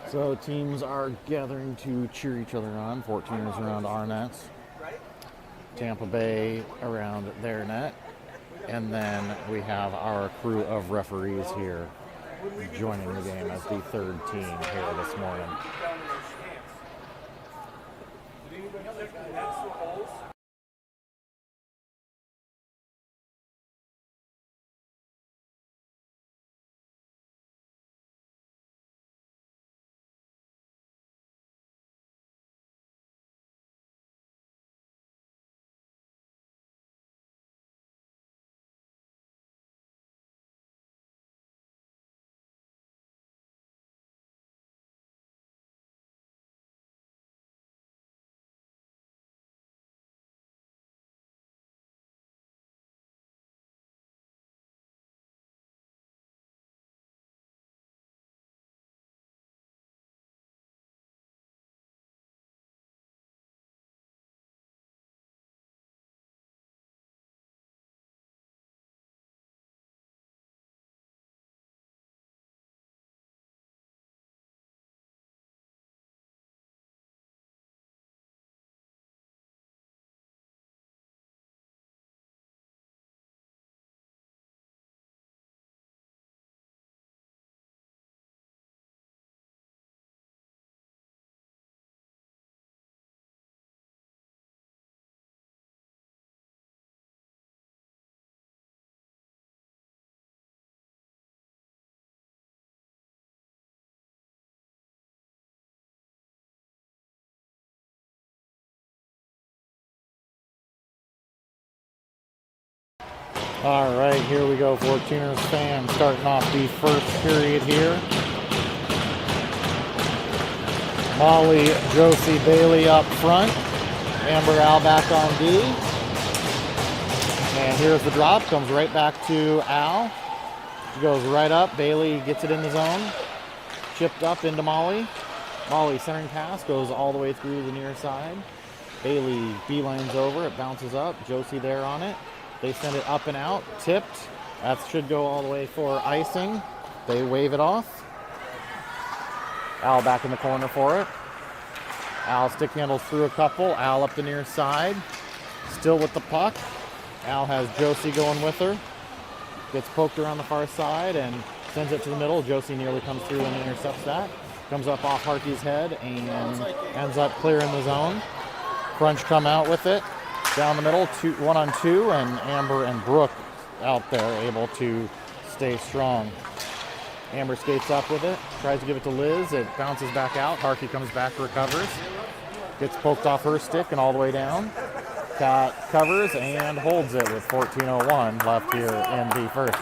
So teams are gathering to cheer each other on. 14ers around our nets. Tampa Bay around their net. And then we have our crew of referees here joining the game as the third team here this morning. All right, here we go, 14ers fans starting off the first period here. Molly, Josie, Bailey up front. Amber, Al back on D. And here's the drop, comes right back to Al. She goes right up, Bailey gets it in the zone. Chipped up into Molly. Molly centering pass, goes all the way through the near side. Bailey beelines over, it bounces up. Josie there on it. They send it up and out, tipped. That should go all the way for icing. They wave it off. Al back in the corner for it. Al stick handles through a couple. Al up the near side. Still with the puck. Al has Josie going with her. Gets poked around the far side and sends it to the middle. Josie nearly comes through and intercepts that. Comes up off Harkey's head and ends up clearing the zone. Crunch come out with it. Down the middle, 1-on-2, and Amber and Brooke out there able to stay strong. Amber skates up with it, tries to give it to Liz. It bounces back out. Harkey comes back, recovers. Gets poked off her stick and all the way down. Cat covers and holds it with 14:01 left here in the first.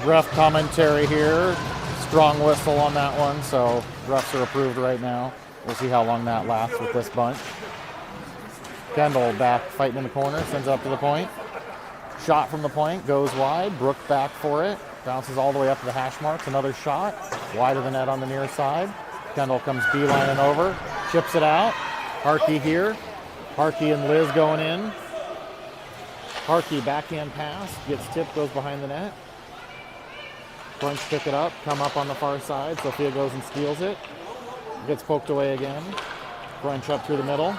Ref commentary here. Strong whistle on that one, so refs are approved right now. We'll see how long that lasts with this bunch. Kendall back fighting in the corner, sends it up to the point. Shot from the point, goes wide. Brooke back for it. Bounces all the way up to the hash marks. Another shot. Wide of the net on the near side. Kendall comes beelining over. Chips it out. Harkey here. Harkey and Liz going in. Harkey backhand pass. Gets tipped, goes behind the net. Crunch pick it up, come up on the far side. Sophia goes and steals it. Gets poked away again. Crunch up through the middle.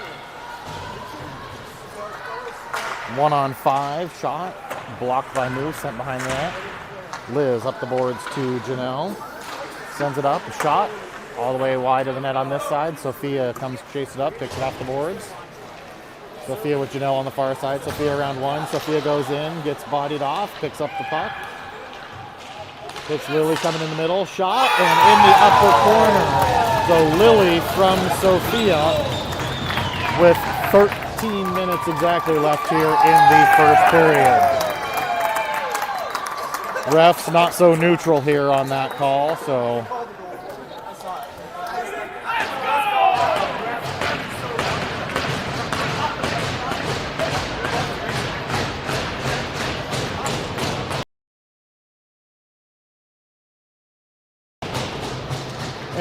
1-on-5 shot. Blocked by Moose, sent behind the net. Liz up the boards to Janelle. Sends it up, shot. All the way wide of the net on this side. Sophia comes, chase it up, picks it off the boards. Sophia with Janelle on the far side. Sophia around one. Sophia goes in, gets bodied off, picks up the puck. It's Lily coming in the middle, shot, and in the upper corner. So Lily from Sophia with 13 minutes exactly left here in the first period. Refs not so neutral here on that call, so.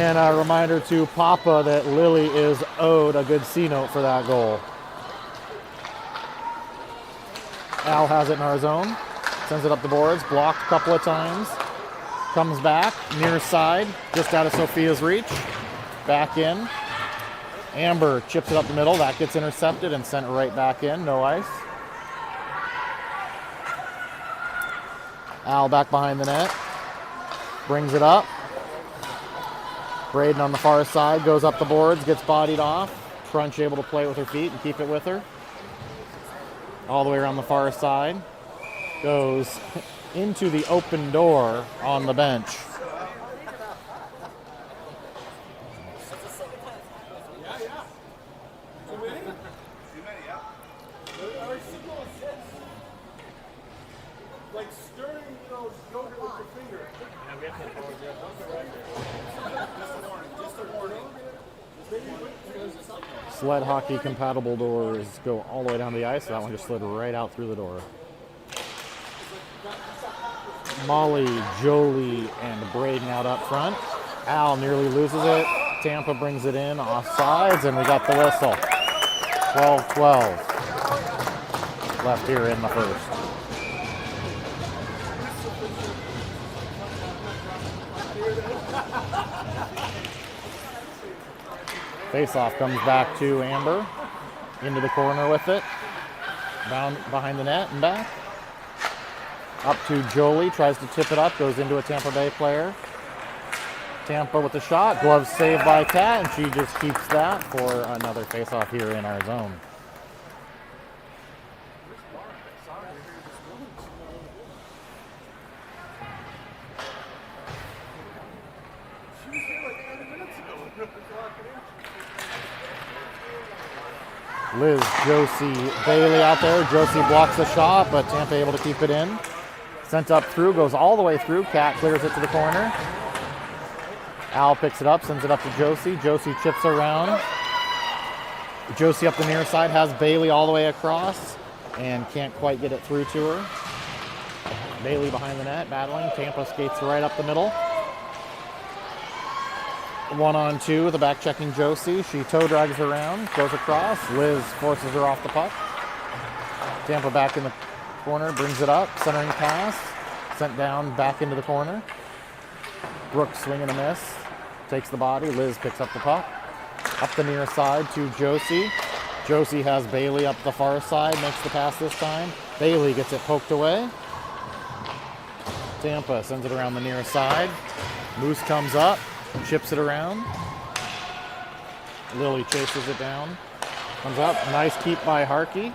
And a reminder to Papa that Lily is owed a good C note for that goal. Al has it in our zone. Sends it up the boards. Blocked a couple of times. Comes back. Near side. Just out of Sophia's reach. Back in. Amber chips it up the middle. That gets intercepted and sent right back in. No ice. Al back behind the net. Brings it up. Braden on the far side goes up the boards, gets bodied off. Crunch able to play with her feet and keep it with her. All the way around the far side. Goes into the open door on the bench. Sled hockey compatible doors go all the way down the ice. That one just slid right out through the door. Molly, Jolie, and Braden out up front. Al nearly loses it. Tampa brings it in off sides, and we got the whistle. 12-12 left here in the first. Face-off comes back to Amber. Into the corner with it. Down behind the net and back. Up to Jolie. Tries to tip it up. Goes into a Tampa Bay player. Tampa with the shot. Glove saved by Kat, and she just keeps that for another face-off here in our zone. Liz, Josie, Bailey out there. Josie blocks the shot, but Tampa able to keep it in. Sent up through, goes all the way through. Kat clears it to the corner. Al picks it up, sends it up to Josie. Josie chips around. Josie up the near side, has Bailey all the way across, and can't quite get it through to her. Bailey behind the net, battling. Tampa skates right up the middle. 1-on-2 with the back checking Josie. She toe drags around, goes across. Liz forces her off the puck. Tampa back in the corner, brings it up, centering pass. Sent down back into the corner. Brooks swing and a miss. Takes the body. Liz picks up the puck. Up the near side to Josie. Josie has Bailey up the far side, makes the pass this time. Bailey gets it poked away. Tampa sends it around the near side. Moose comes up. Chips it around. Lily chases it down. Comes up. Nice keep by Harkey.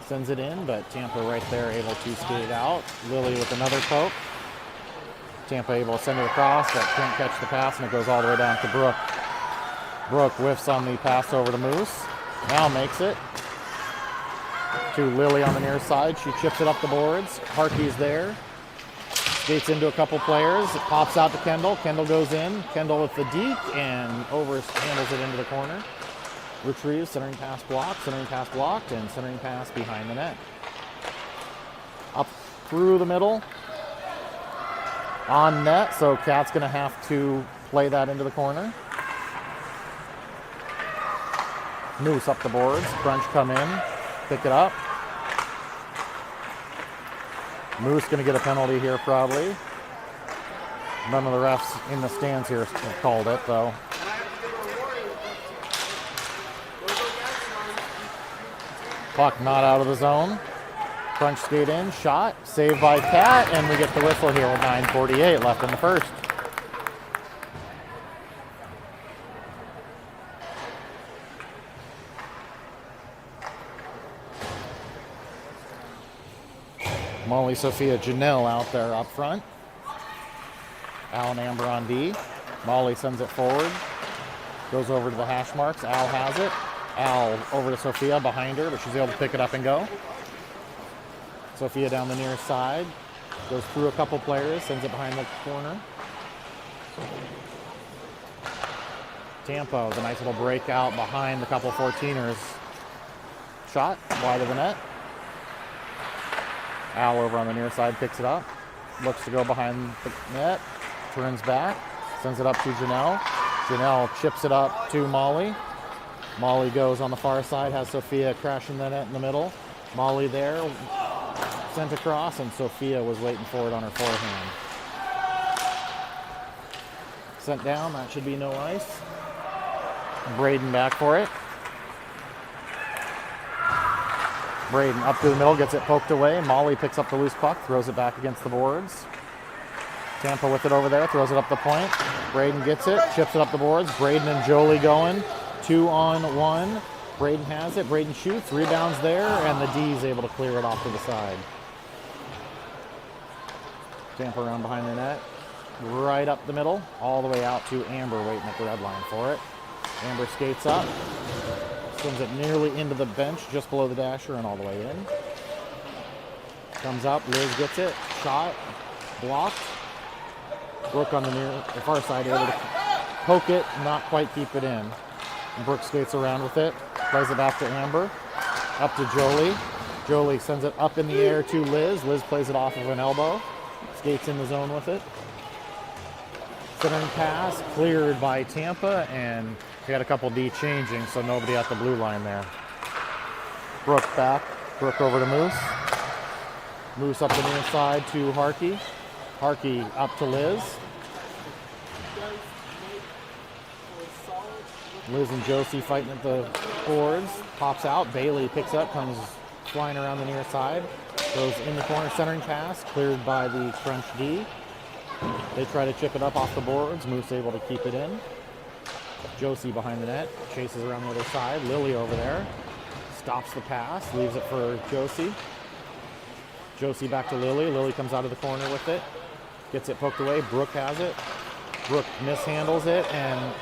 Sends it in, but Tampa right there able to skate out. Lily with another poke. Tampa able to send it across, but can't catch the pass, and it goes all the way down to Brooke. Brooke whiffs on the pass over to Moose. Now makes it to Lily on the near side. She chips it up the boards. Harkey's there. Skates into a couple players. It pops out to Kendall. Kendall goes in. Kendall with the deke and handles it into the corner. Retrieves, centering pass blocked, and centering pass behind the net. Up through the middle. On net, so Kat's going to have to play that into the corner. Moose up the boards. Crunch come in. Pick it up. Moose going to get a penalty here probably. None of the refs in the stands here called it though. Puck not out of the zone. Crunch skate in, shot, saved by Kat, and we get the whistle here with 9:48 left in the first. Molly, Sophia, Janelle out there up front. Al and Amber on D. Molly sends it forward. Goes over to the hash marks. Al has it. Al over to Sophia behind her, but she's able to pick it up and go. Sophia down the near side. Goes through a couple players. Sends it behind the corner. Tampa with a nice little breakout behind the couple 14ers. Shot wide of the net. Al over on the near side picks it up. Looks to go behind the net. Turns back. Sends it up to Janelle. Janelle chips it up to Molly. Molly goes on the far side, has Sophia crashing the net in the middle. Molly there, sent across, and Sophia was waiting for it on her forehand. Sent down, that should be no ice. Braden back for it. Braden up to the middle, gets it poked away. Molly picks up the loose puck, throws it back against the boards. Tampa with it over there, throws it up the point. Braden gets it, chips it up the boards. Braden and Jolie going, 2-on-1. Braden has it, Braden shoots, rebounds there, and the D is able to clear it off to the side. Tampa around behind the net, right up the middle, all the way out to Amber waiting at the red line for it. Amber skates up, sends it nearly into the bench, just below the dasher and all the way in. Comes up, Liz gets it, shot, blocked. Brooke on the far side able to poke it, not quite keep it in. And Brooke skates around with it, plays it back to Amber, up to Jolie. Jolie sends it up in the air to Liz. Liz plays it off of an elbow, skates in the zone with it. Centering pass, cleared by Tampa, and we had a couple D changing, so nobody at the blue line there. Brooke back, Brooke over to Moose. Moose up the near side to Harkey. Harkey up to Liz. Liz and Josie fighting at the boards. Pops out. Bailey picks up, comes flying around the near side. Goes in the corner, centering pass, cleared by the Crunch D. They try to chip it up off the boards. Moose able to keep it in. Josie behind the net, chases around the other side. Lily over there. Stops the pass, leaves it for Josie. Josie back to Lily. Lily comes out of the corner with it. Gets it poked away. Brooke has it. Brooke mishandles it and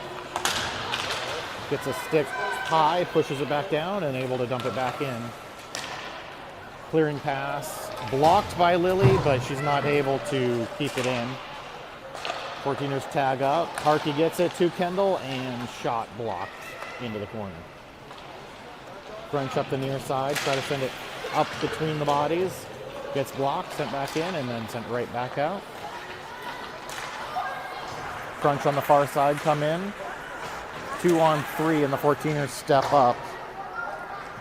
gets a stick high, pushes it back down, and able to dump it back in. Clearing pass, blocked by Lily, but she's not able to keep it in. 14ers tag up. Harkey gets it to Kendall, and shot blocked into the corner. Crunch up the near side, try to send it up between the bodies. Gets blocked, sent back in, and then sent right back out. Crunch on the far side come in. 2-on-3, and the 14ers step up.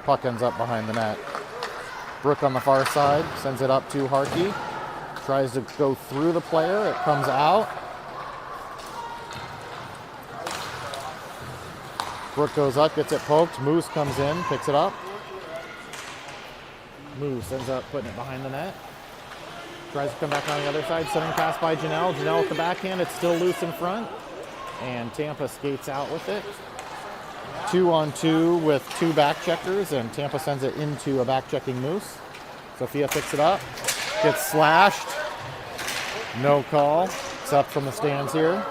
Puck ends up behind the net. Brooke on the far side, sends it up to Harkey. Tries to go through the player, it comes out. Brooke goes up, gets it poked. Moose comes in, picks it up. Moose ends up putting it behind the net. Tries to come back on the other side. Centering pass by Janelle. Janelle with the backhand. It's still loose in front. And Tampa skates out with it. 2-on-2 with two back checkers. And Tampa sends it into a back checking Moose. Sophia picks it up. Gets slashed. No call. It's up from the stands here.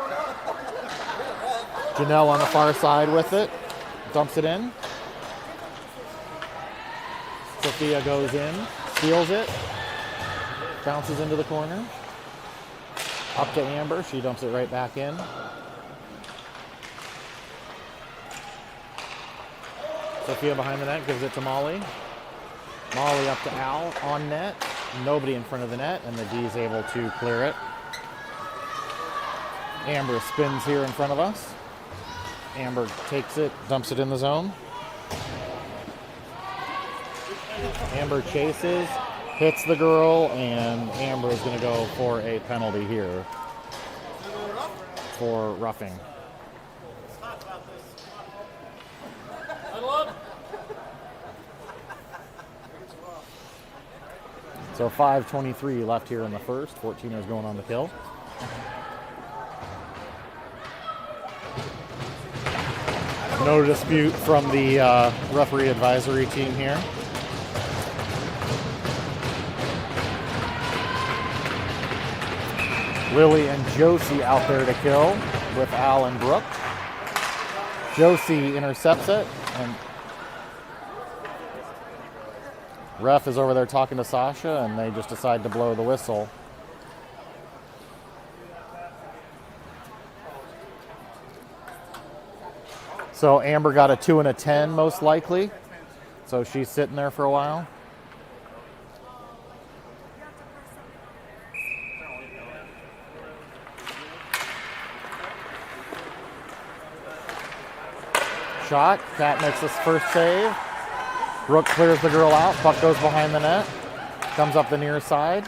Janelle on the far side with it. Dumps it in. Sophia goes in. Steals it. Bounces into the corner. Up to Amber. She dumps it right back in. Sophia behind the net gives it to Molly. Molly up to Al on net. Nobody in front of the net, and the D is able to clear it. Amber spins here in front of us. Amber takes it, dumps it in the zone. Amber chases, hits the girl, and Amber is going to go for a penalty here for roughing. So 5:23 left here in the first. 14ers going on the kill. No dispute from the referee advisory team here. Lily and Josie out there to kill with Al and Brooke. Josie intercepts it, and ref is over there talking to Sasha, and they just decide to blow the whistle. So Amber got a 2 and a 10 most likely. So she's sitting there for a while. shot. Cat makes his first save. Brooke clears the girl out. Puck goes behind the net. Comes up the near side.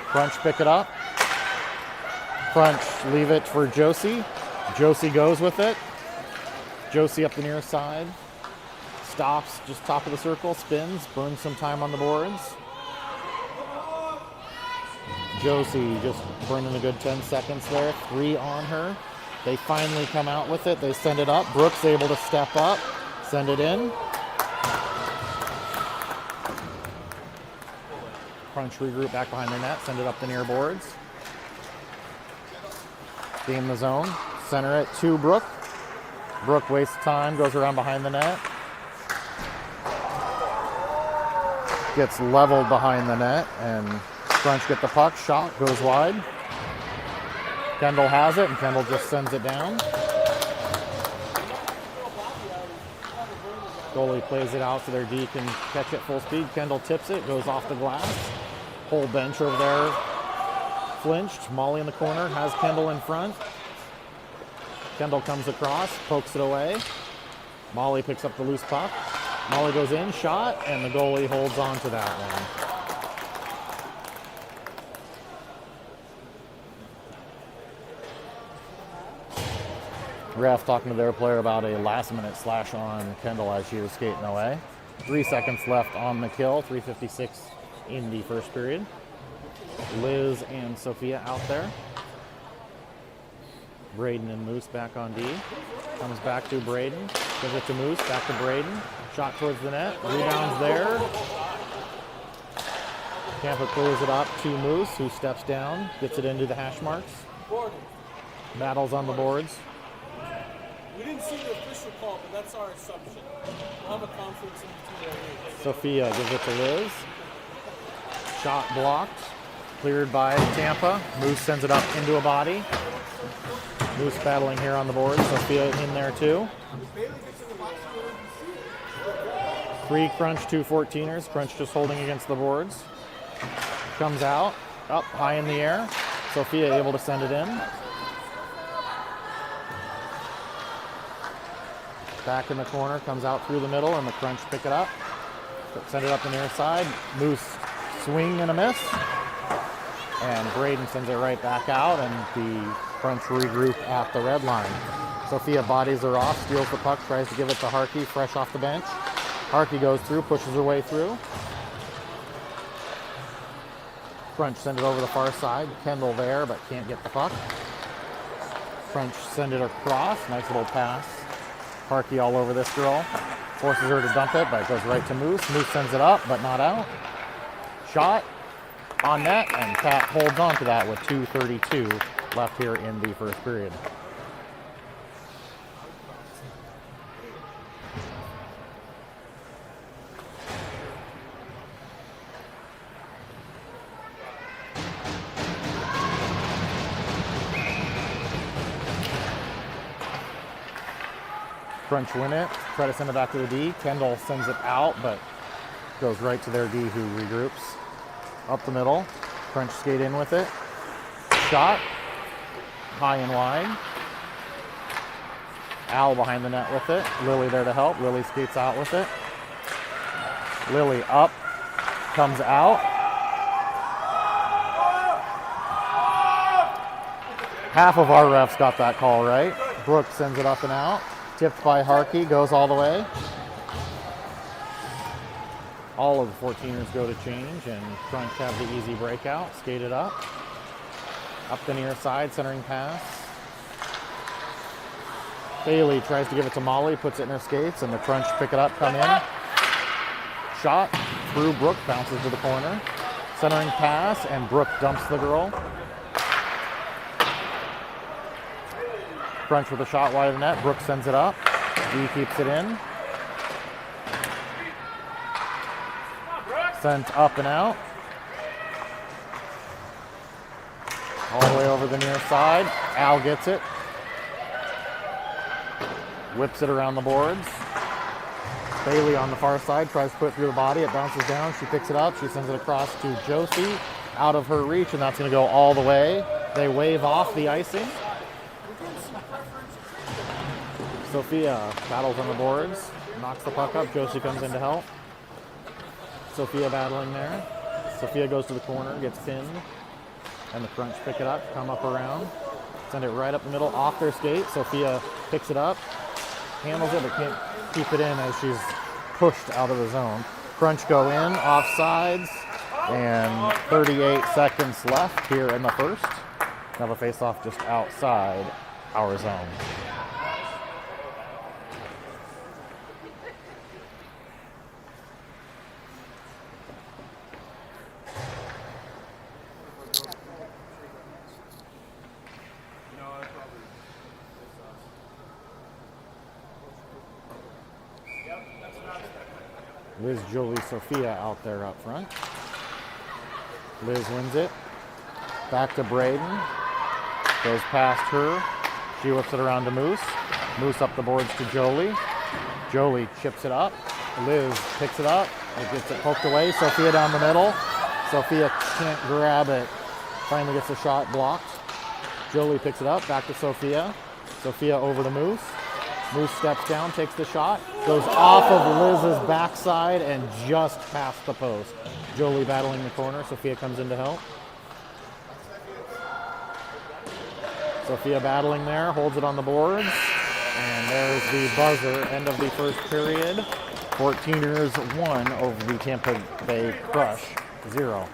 Crunch pick it up. Crunch leave it for Josie. Josie goes with it. Josie up the near side. Stops just top of the circle. Spins. Burns some time on the boards. Josie just burning a good 10 seconds there. 3 on her. They finally come out with it. They send it up. Brooke's able to step up. Send it in. Crunch regroup back behind their net. Send it up the near boards. Game the zone. Center it to Brooke. Brooke wastes time. Goes around behind the net. Gets leveled behind the net. And Crunch get the puck. Shot goes wide. Kendall has it. And Kendall just sends it down. Goalie plays it out so their D can catch it full speed. Kendall tips it. Goes off the glass. Whole bench over there flinched. Molly in the corner has Kendall in front. Kendall comes across, pokes it away. Molly picks up the loose puck. Molly goes in, shot, and the goalie holds on to that one. Ref talking to their player about a last-minute slash on Kendall as she was skating away. 3 seconds left on the kill, 3:56 in the first period. Liz and Sophia out there. Braden and Moose back on D. Comes back to Braden. Gives it to Moose, back to Braden. Shot towards the net. Rebounds there. Tampa clears it up to Moose, who steps down, gets it into the hash marks. Battles on the boards. We didn't see the official call, but that's our assumption. We'll have a conference in between. Sophia gives it to Liz. Shot blocked. Cleared by Tampa. Moose sends it up into a body. Moose battling here on the board. Sophia in there too. 3 Crunch, 2 14ers. Crunch just holding against the boards. Comes out. Up high in the air. Sophia able to send it in. Back in the corner. Comes out through the middle and the Crunch pick it up. Send it up the near side. Moose swing and a miss. And Braden sends it right back out, and the Crunch regroup at the red line. Sophia bodies her off, steals the puck, tries to give it to Harkey, fresh off the bench. Harkey goes through, pushes her way through. Crunch send it over the far side. Kendall there, but can't get the puck. Crunch send it across, nice little pass. Harkey all over this girl. Forces her to dump it, but it goes right to Moose. Moose sends it up, but not out. Shot. On net, and Cat holds on to that with 2:32 left here in the first period. Crunch win it, try to send it back to the D. Kendall sends it out, but goes right to their D, who regroups. Up the middle, Crunch skate in with it. Shot, high and wide. Al behind the net with it. Lily there to help. Lily skates out with it. Lily up, comes out. Half of our refs got that call right. Brooke sends it up and out. Tipped by Harkey, goes all the way. All of the 14ers go to change, and Crunch have the easy breakout. Skate it up. Up the near side, centering pass. Bailey tries to give it to Molly, puts it in her skates, and the Crunch pick it up, come in. Shot through Brooke, bounces to the corner. Centering pass, and Brooke dumps the girl. Crunch with a shot wide of the net. Brooke sends it up. D keeps it in. Sent up and out. All the way over the near side. Al gets it. Whips it around the boards. Bailey on the far side tries to put it through the body. It bounces down. She picks it up. She sends it across to Josie. Out of her reach, and that's going to go all the way. They wave off the icing. Sophia battles on the boards, knocks the puck up. Josie comes in to help. Sophia battling there. Sophia goes to the corner, gets pinned, and the Crunch pick it up, come up around, send it right up the middle, off their skate. Sophia picks it up, handles it, but can't keep it in as she's pushed out of the zone. Crunch go in, offsides, and 38 seconds left here in the first. Now the face-off just outside our zone. Liz, Jolie, Sophia out there up front. Liz wins it. Back to Braden. Goes past her. She whips it around to Moose. Moose up the boards to Jolie. Jolie chips it up. Liz picks it up. It gets it poked away. Sophia down the middle. Sophia can't grab it. Finally gets the shot blocked. Jolie picks it up. Back to Sophia. Sophia over to Moose. Moose steps down, takes the shot, goes off of Liz's backside and just past the post. Jolie battling the corner. Sophia comes in to help. Sophia battling there, holds it on the boards. And there's the buzzer, end of the first period. 14ers 1 over the Tampa Bay Crunch 0.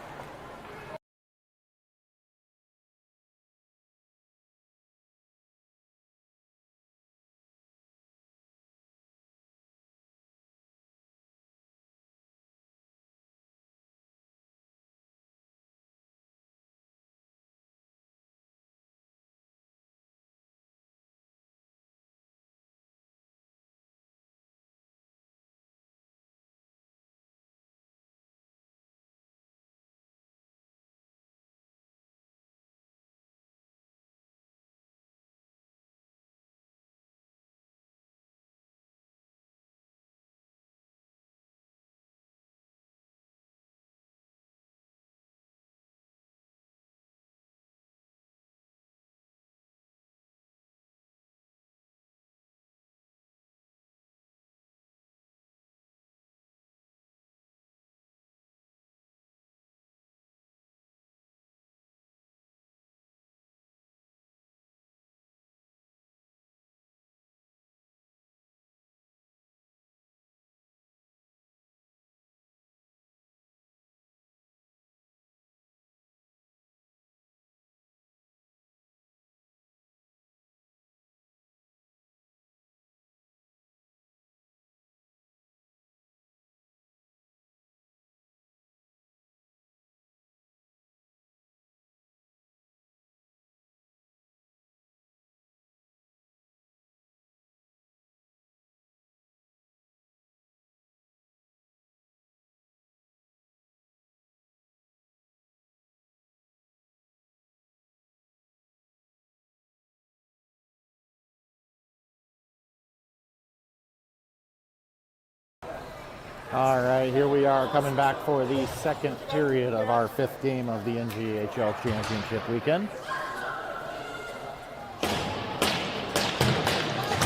All right, here we are coming back for the second period of our fifth game of the NGHL Championship weekend.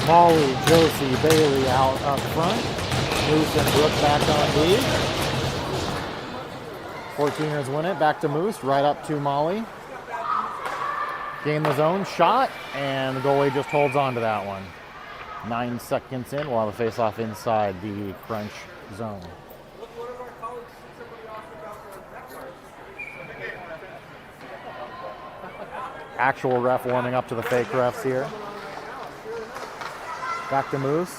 Molly, Josie, Bailey out up front. Moose and Brooke back on D. 14ers win it. Back to Moose, right up to Molly. Gain the zone, shot, and the goalie just holds on to that one. 9 seconds in, we'll have a face-off inside the Crunch zone. Actual ref warming up to the fake refs here. Back to Moose,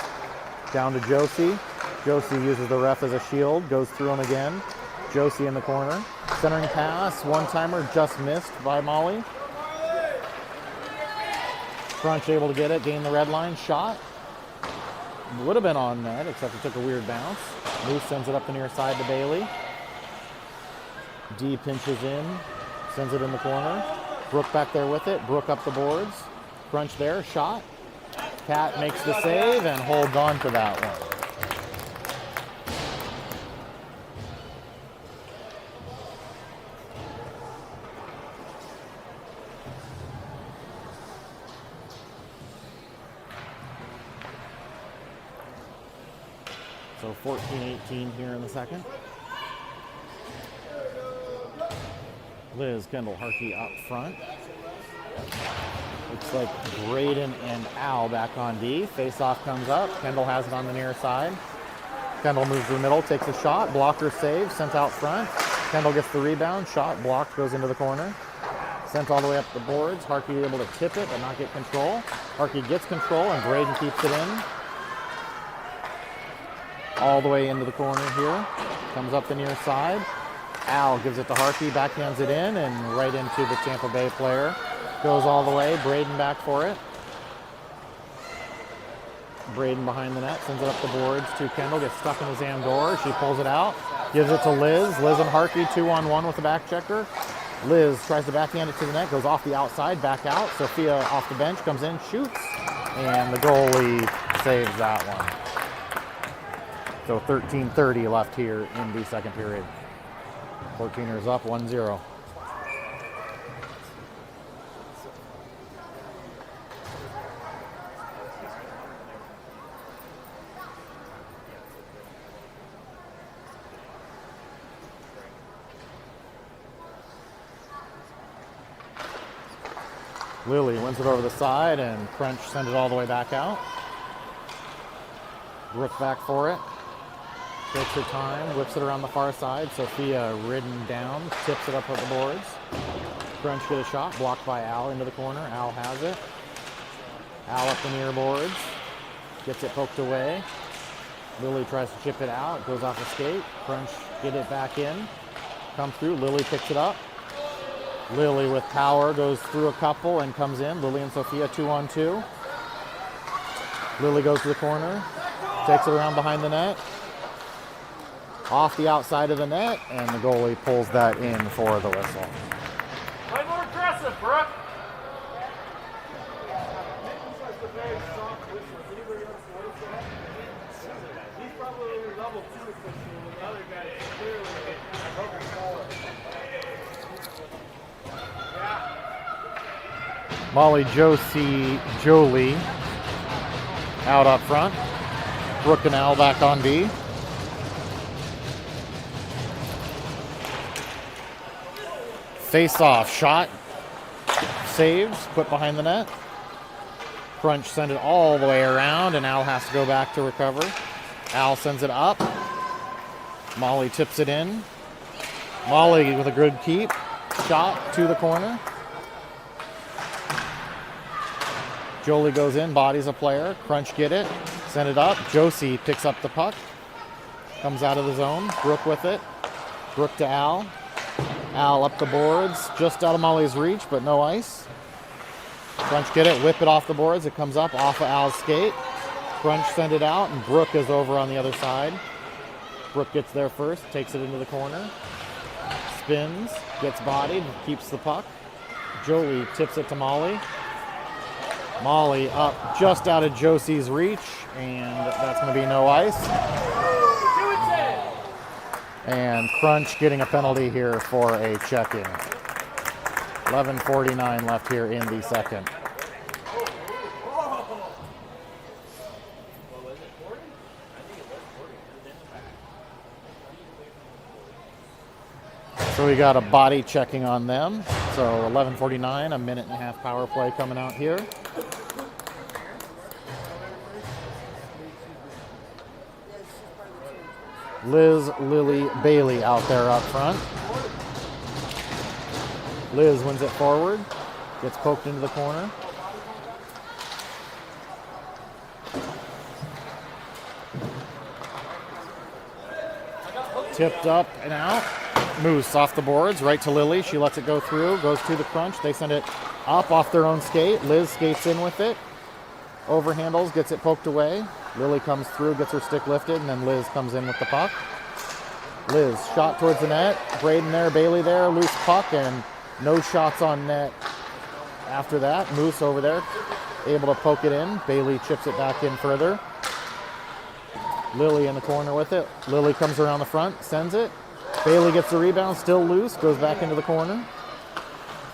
down to Josie. Josie uses the ref as a shield, goes through him again. Josie in the corner. Centering pass, one-timer just missed by Molly. Crunch able to get it, gain the red line, shot. Would have been on net, except it took a weird bounce. Moose sends it up the near side to Bailey. D pinches in, sends it in the corner. Brooke back there with it. Brooke up the boards. Crunch there, shot. Cat makes the save and holds on to that one. So 14-18 here in the second. Liz, Kendall, Harkey up front. Looks like Braden and Al back on D. Face-off comes up. Kendall has it on the near side. Kendall moves to the middle, takes a shot. Blocker save, sent out front. Kendall gets the rebound. Shot blocked, goes into the corner. Sent all the way up the boards. Harkey able to tip it but not get control. Harkey gets control and Braden keeps it in. All the way into the corner here. Comes up the near side. Al gives it to Harkey, backhands it in and right into the Tampa Bay player. Goes all the way. Braden back for it. Braden behind the net, sends it up the boards to Kendall, gets stuck in the Zam door. She pulls it out, gives it to Liz. Liz and Harkey 2-on-1 with the back checker. Liz tries to backhand it to the net, goes off the outside, back out. Sophia off the bench, comes in, shoots, and the goalie saves that one. So 13:30 left here in the second period. 14ers up 1-0. Lily wins it over the side, and Crunch sends it all the way back out. Brooke back for it. Takes her time, whips it around the far side. Sophia ridden down, tips it up at the boards. Crunch get a shot, blocked by Al into the corner. Al has it. Al up the near boards. Gets it poked away. Lily tries to chip it out, goes off the skate. Crunch get it back in. Come through, Lily picks it up. Lily with power goes through a couple and comes in. Lily and Sophia 2-on-2. Lily goes to the corner, takes it around behind the net, off the outside of the net, and the goalie pulls that in for the whistle. Play more aggressive, Brooke. He's probably level 2 official, and the other guy is clearly Molly, Jolie out up front. Brooke and Al back on B. Face-off shot. Saves, put behind the net. Crunch send it all the way around, and Al has to go back to recover. Al sends it up. Molly tips it in. Molly with a good keep. Shot to the corner. Jolie goes in, bodies a player. Crunch get it. Send it up. Josie picks up the puck. Comes out of the zone. Brooke with it. Brooke to Al. Al up the boards. Just out of Molly's reach, but no ice. Crunch get it. Whip it off the boards. It comes up off of Al's skate. Crunch send it out, and Brooke is over on the other side. Brooke gets there first. Takes it into the corner. Spins. Gets bodied. Keeps the puck. Jolie tips it to Molly. Molly up just out of Josie's reach, and that's going to be no ice. And Crunch getting a penalty here for a check-in. 11:49 left here in the second. So we got a body checking on them. So 11:49, a minute and a half power play coming out here. Liz, Lily, Bailey out there up front. Liz wins it forward, gets poked into the corner. Tipped up and out. Moose off the boards, right to Lily. She lets it go through, goes to the Crunch. They send it up off their own skate. Liz skates in with it. Overhandles, gets it poked away. Lily comes through, gets her stick lifted, and then Liz comes in with the puck. Liz, shot towards the net. Braden there, Bailey there, loose puck, and no shots on net after that. Moose over there, able to poke it in. Bailey chips it back in further. Lily in the corner with it. Lily comes around the front, sends it. Bailey gets the rebound, still loose, goes back into the corner.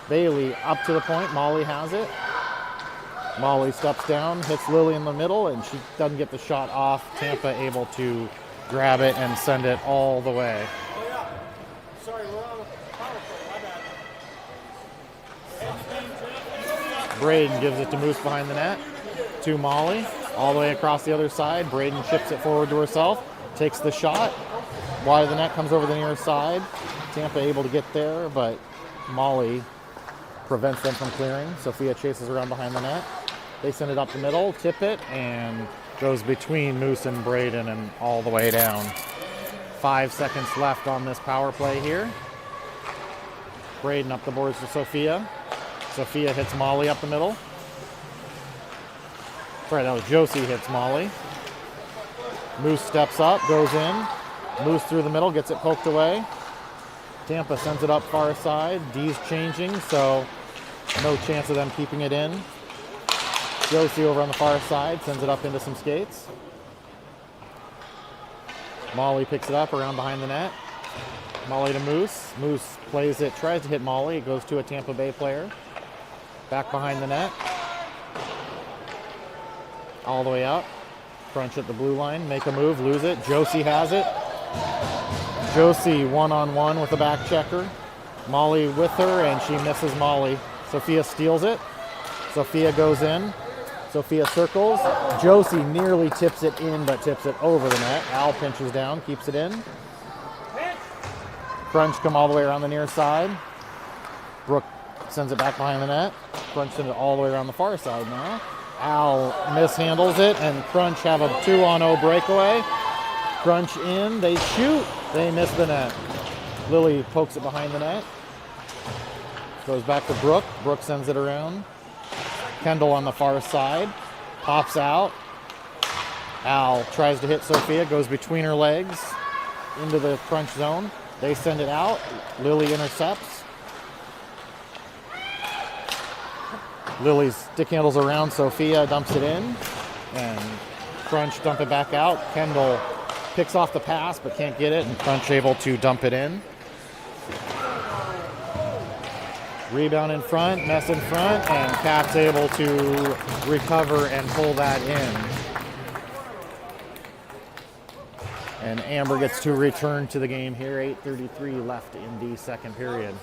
Bailey up to the point, Molly has it. Molly steps down, hits Lily in the middle, and she doesn't get the shot off. Tampa able to grab it and send it all the way. Oh, yeah. Sorry, we're on a power play. My bad. Braden gives it to Moose behind the net. To Molly. All the way across the other side. Braden chips it forward to herself. Takes the shot. Wide of the net, comes over the near side. Tampa able to get there, but Molly prevents them from clearing. Sophia chases around behind the net. They send it up the middle, tip it, and goes between Moose and Braden and all the way down. 5 seconds left on this power play here. Braden up the boards to Sophia. Sophia hits Molly up the middle. Sorry, that was Josie hits Molly. Moose steps up, goes in. Moose through the middle, gets it poked away. Tampa sends it up far side. D's changing, so no chance of them keeping it in. Josie over on the far side sends it up into some skates. Molly picks it up around behind the net. Molly to Moose. Moose plays it, tries to hit Molly. It goes to a Tampa Bay player. Back behind the net. All the way out. Crunch at the blue line. Make a move, lose it. Josie has it. Josie one-on-one with a back checker. Molly with her, and she misses Molly. Sophia steals it. Sophia goes in. Sophia circles. Josie nearly tips it in, but tips it over the net. Al pinches down, keeps it in. Crunch come all the way around the near side. Brooke sends it back behind the net. Crunch sends it all the way around the far side now. Al mishandles it, and Crunch have a 2-on-0 breakaway. Crunch in, they shoot, they miss the net. Lily pokes it behind the net. Goes back to Brooke. Brooke sends it around. Kendall on the far side. Pops out. Al tries to hit Sophia, goes between her legs into the Crunch zone. They send it out. Lily intercepts. Lily's stick handles around Sophia, dumps it in, and Crunch dump it back out. Kendall picks off the pass but can't get it, and Crunch able to dump it in. Rebound in front, mess in front, and Cat's able to recover and pull that in. And Amber gets to return to the game here. 8:33 left in the second period.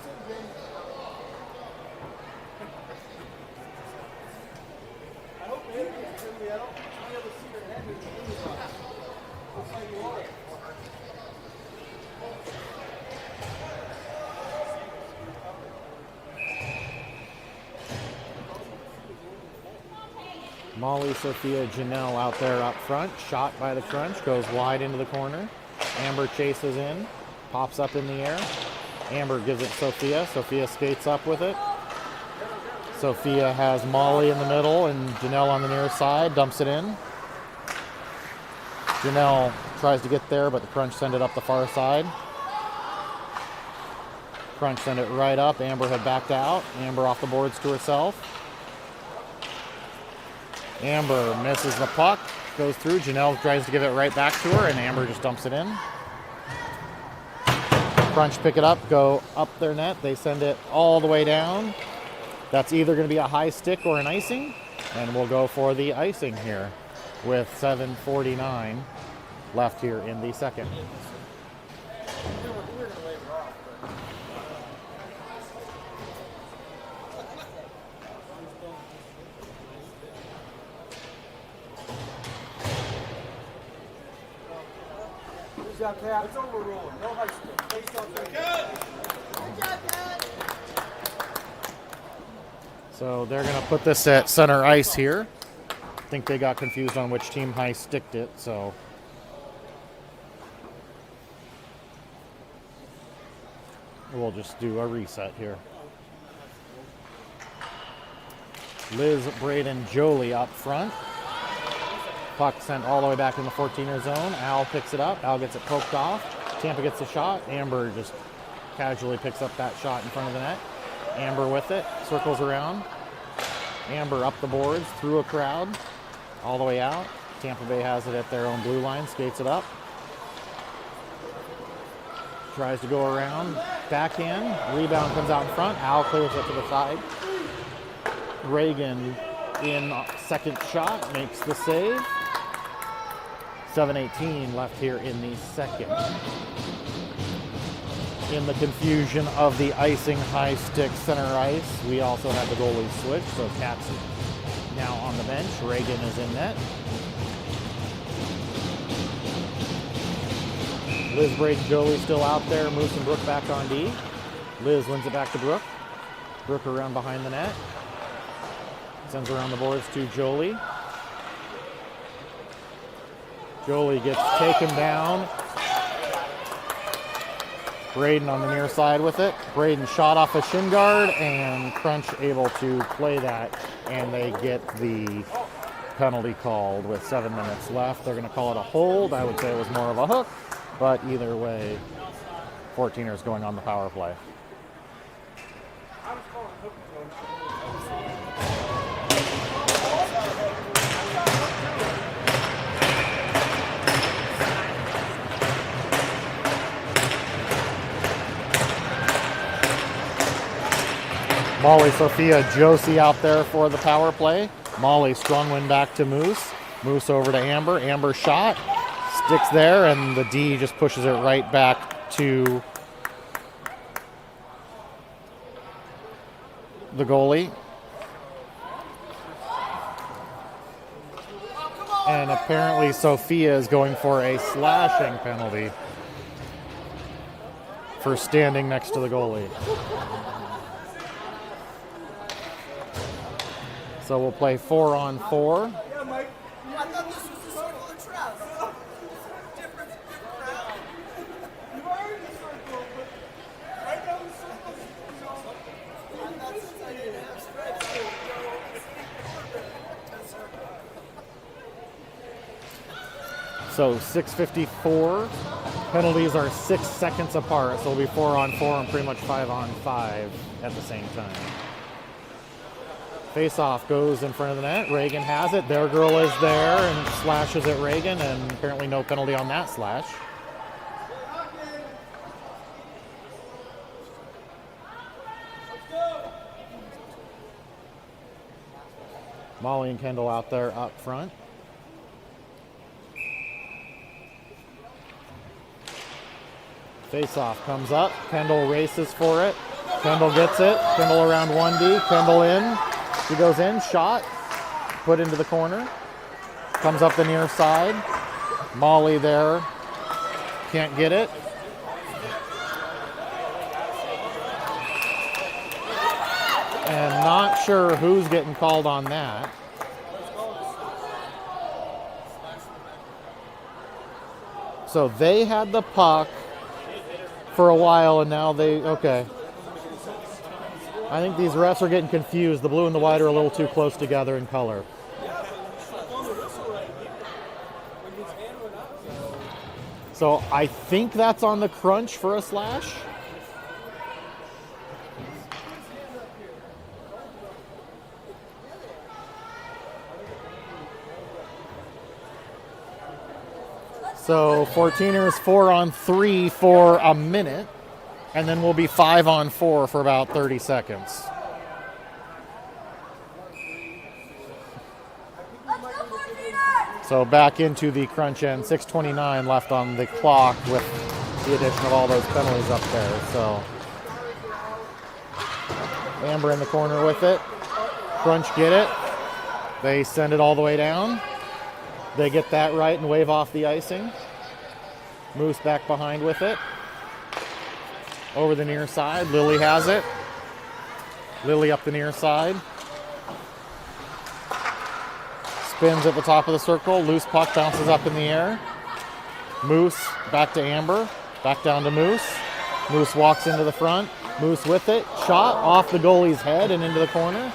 Molly, Sophia, Janelle out there up front. Shot by the Crunch, goes wide into the corner. Amber chases in, pops up in the air. Amber gives it to Sophia. Sophia skates up with it. Sophia has Molly in the middle and Janelle on the near side, dumps it in. Janelle tries to get there, but the Crunch send it up the far side. Crunch send it right up. Amber had backed out. Amber off the boards to herself. Amber misses the puck, goes through. Janelle tries to give it right back to her, and Amber just dumps it in. Crunch pick it up, go up their net. They send it all the way down. That's either going to be a high stick or an icing, and we'll go for the icing here with 7:49 left here in the second. It's overruled. No high stick. Face on good. Good job, Dad. So they're going to put this at center ice here. I think they got confused on which team high sticked it, so. We'll just do a reset here. Liz, Braden, Jolie up front. Puck sent all the way back in the 14er zone. Al picks it up. Al gets it poked off. Tampa gets the shot. Amber just casually picks up that shot in front of the net. Amber with it. Circles around. Amber up the boards through a crowd. All the way out. Tampa Bay has it at their own blue line. Skates it up. Tries to go around. Backhand. Rebound comes out in front. Al clears it to the side. Reagan in second shot. Makes the save. 7:18 left here in the second. In the confusion of the icing high stick center ice, we also had the goalie switch, so Katz now on the bench. Reagan is in net. Liz, Braden, Jolie still out there. Moose and Brooke back on D. Liz wins it back to Brooke. Brooke around behind the net. Sends around the boards to Jolie. Jolie gets taken down. Braden on the near side with it. Braden shot off a shin guard, and Crunch able to play that, and they get the penalty called with 7 minutes left. They're going to call it a hold. I would say it was more of a hook, but either way, 14ers going on the power play. Molly, Sophia, Josie out there for the power play. Molly, strong win back to Moose. Moose over to Amber. Amber shot. Sticks there, and the D just pushes it right back to the goalie. And apparently Sophia is going for a slashing penalty for standing next to the goalie. So we'll play 4-on-4. Yeah, Mike. I thought this was the circle of trust. Different round. You've already circled, but right down the circle, you know. I'm not since I didn't have stripes. So 6:54. Penalties are 6 seconds apart, so it'll be 4-on-4 and pretty much 5-on-5 at the same time. Face-off goes in front of the net. Reagan has it. Their girl is there and slashes at Reagan, and apparently no penalty on that slash. Molly and Kendall out there up front. Face-off comes up. Kendall races for it. Kendall gets it. Kendall around 1D. Kendall in. She goes in, shot, put into the corner, comes up the near side. Molly there, can't get it. And not sure who's getting called on that. So they had the puck for a while, and now okay. I think these refs are getting confused. The blue and the white are a little too close together in color. So I think that's on the Crunch for a slash. So 14ers 4-on-3 for a minute. And then we'll be 5-on-4 for about 30 seconds. So back into the Crunch end. 6:29 left on the clock with the addition of all those penalties up there. So Amber in the corner with it. Crunch get it. They send it all the way down. They get that right and wave off the icing. Moose back behind with it. Over the near side. Lily has it. Lily up the near side. Spins at the top of the circle. Loose puck bounces up in the air. Moose back to Amber. Back down to Moose. Moose walks into the front. Moose with it. Shot off the goalie's head and into the corner.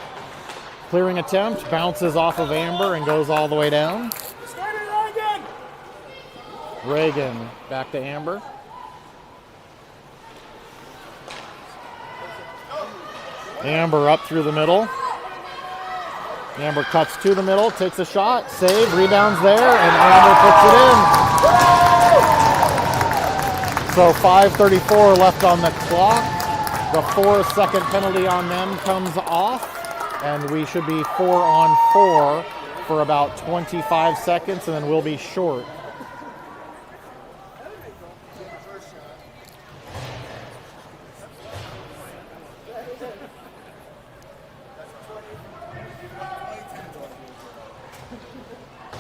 Clearing attempt. Bounces off of Amber and goes all the way down. Reagan back to Amber. Amber up through the middle. Amber cuts to the middle, takes a shot, save, rebounds there, and Amber puts it in. So 5:34 left on the clock. The 4-second penalty on them comes off, and we should be 4-on-4 for about 25 seconds, and then we'll be short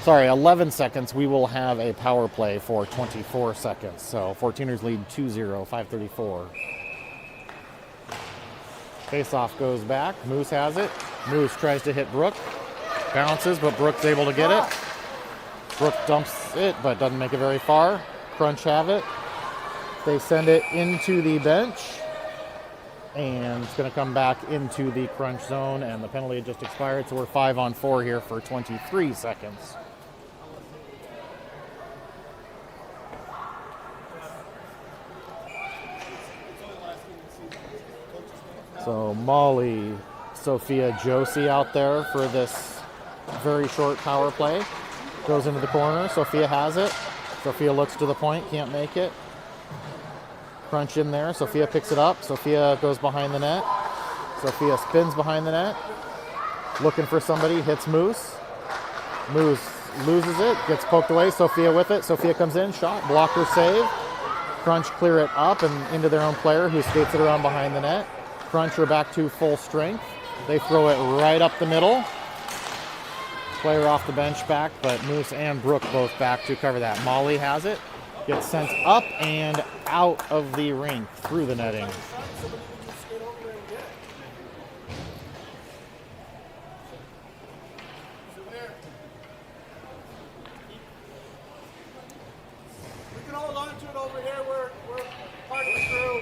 Sorry, 11 seconds. We will have a power play for 24 seconds. So 14ers lead 2-0, 5:34. Face-off goes back. Moose has it. Moose tries to hit Brook. Bounces, but Brook's able to get it. Brook dumps it, but doesn't make it very far. Crunch have it. They send it into the bench. And it's going to come back into the Crunch zone, and the penalty just expired, so we're 5-on-4 here for 23 seconds. So Molly, Sophia, Josie out there for this very short power play. Goes into the corner. Sophia has it. Sophia looks to the point, can't make it. Crunch in there. Sophia picks it up. Sophia goes behind the net. Sophia spins behind the net. Looking for somebody. Hits Moose. Moose loses it. Gets poked away. Sophia with it. Sophia comes in. Shot. Blocker save. Crunch clear it up and into their own player who skates it around behind the net. Crunch are back to full strength. They throw it right up the middle. Player off the bench back, but Moose and Brook both back to cover that. Molly has it. Gets sent up and out of the rink through the netting. We can hold on to it over here. We're part of the crew.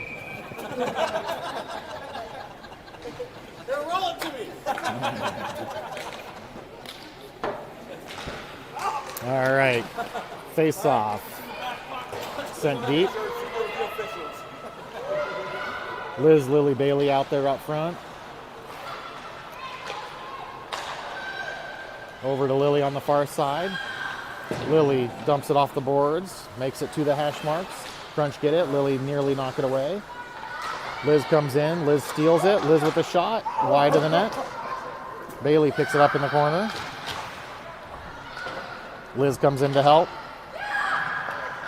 They're rolling to me. All right. Face off. Sent deep. Liz, Lily, Bailey out there up front. Over to Lily on the far side. Lily dumps it off the boards, makes it to the hash marks. Crunch get it. Lily nearly knock it away. Liz comes in. Liz steals it. Liz with a shot. Wide of the net. Bailey picks it up in the corner. Liz comes in to help.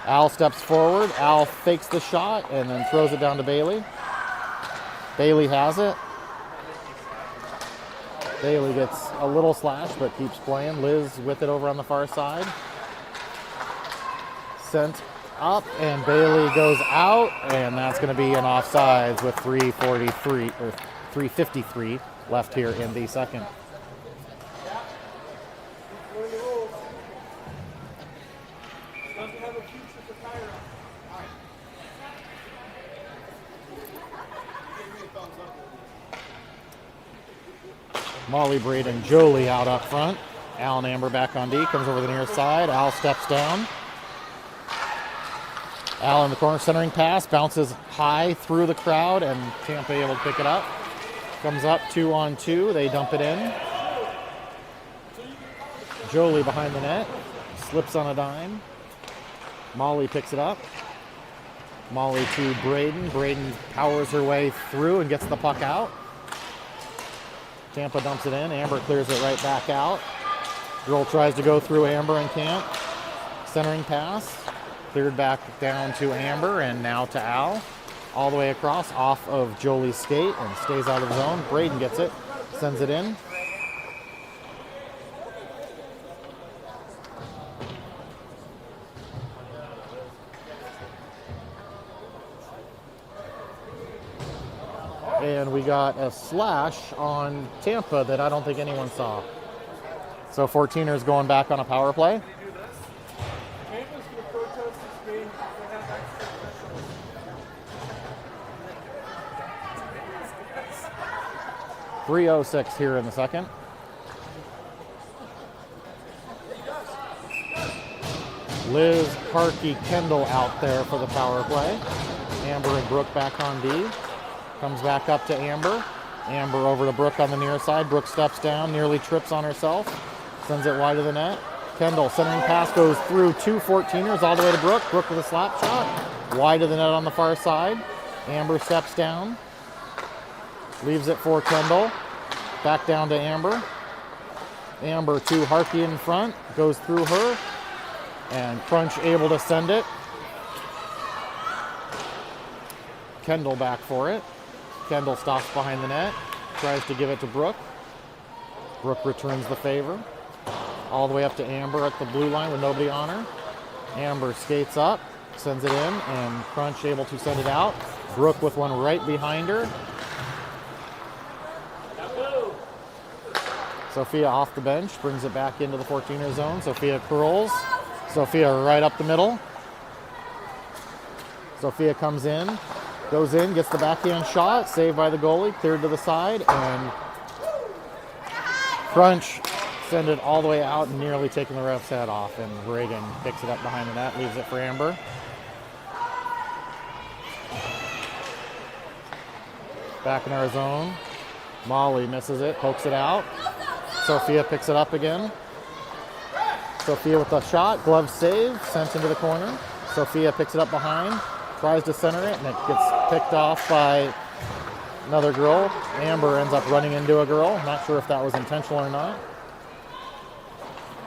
Al steps forward. Al fakes the shot and then throws it down to Bailey. Bailey has it. Bailey gets a little slash but keeps playing. Liz with it over on the far side. Sent up and Bailey goes out, and that's going to be an offsides with 3:43 or 3:53 left here in the second. Molly, Braden, Jolie out up front. Al and Amber back on D. Comes over the near side. Al steps down. Al in the corner, centering pass. Bounces high through the crowd, and Tampa able to pick it up. Comes up 2-on-2. They dump it in. Jolie behind the net. Slips on a dime. Molly picks it up. Molly to Braden. Braden powers her way through and gets the puck out. Tampa dumps it in. Amber clears it right back out. Girl tries to go through Amber and can't. Centering pass. Cleared back down to Amber and now to Al. All the way across off of Jolie's skate and stays out of the zone. Braden gets it. Sends it in. And we got a slash on Tampa that I don't think anyone saw. So 14ers going back on a power play. Tampa's going to protest this game. They have extra officials. 3:06 here in the second. Liz, Harkey, Kendall out there for the power play. Amber and Brooke back on D. Comes back up to Amber. Amber over to Brooke on the near side. Brooke steps down, nearly trips on herself. Sends it wide of the net. Kendall, centering pass goes through two 14ers all the way to Brooke. Brooke with a slap shot. Wide of the net on the far side. Amber steps down. Leaves it for Kendall. Back down to Amber. Amber to Harkey in front. Goes through her. And Crunch able to send it. Kendall back for it. Kendall stops behind the net. Tries to give it to Brooke. Brooke returns the favor. all the way up to Amber at the blue line with nobody on her. Amber skates up, sends it in, and Crunch able to send it out. Brooke with one right behind her. Sophia off the bench, brings it back into the 14er zone. Sophia curls. Sophia right up the middle. Sophia comes in, goes in, gets the backhand shot, saved by the goalie, cleared to the side, and Crunch send it all the way out and nearly taking the ref's head off, and Reagan picks it up behind the net, leaves it for Amber. Back in our zone. Molly misses it, pokes it out. Sophia picks it up again. Sophia with the shot, glove save, sent into the corner. Sophia picks it up behind, tries to center it, and it gets picked off by another girl. Amber ends up running into a girl. Not sure if that was intentional or not.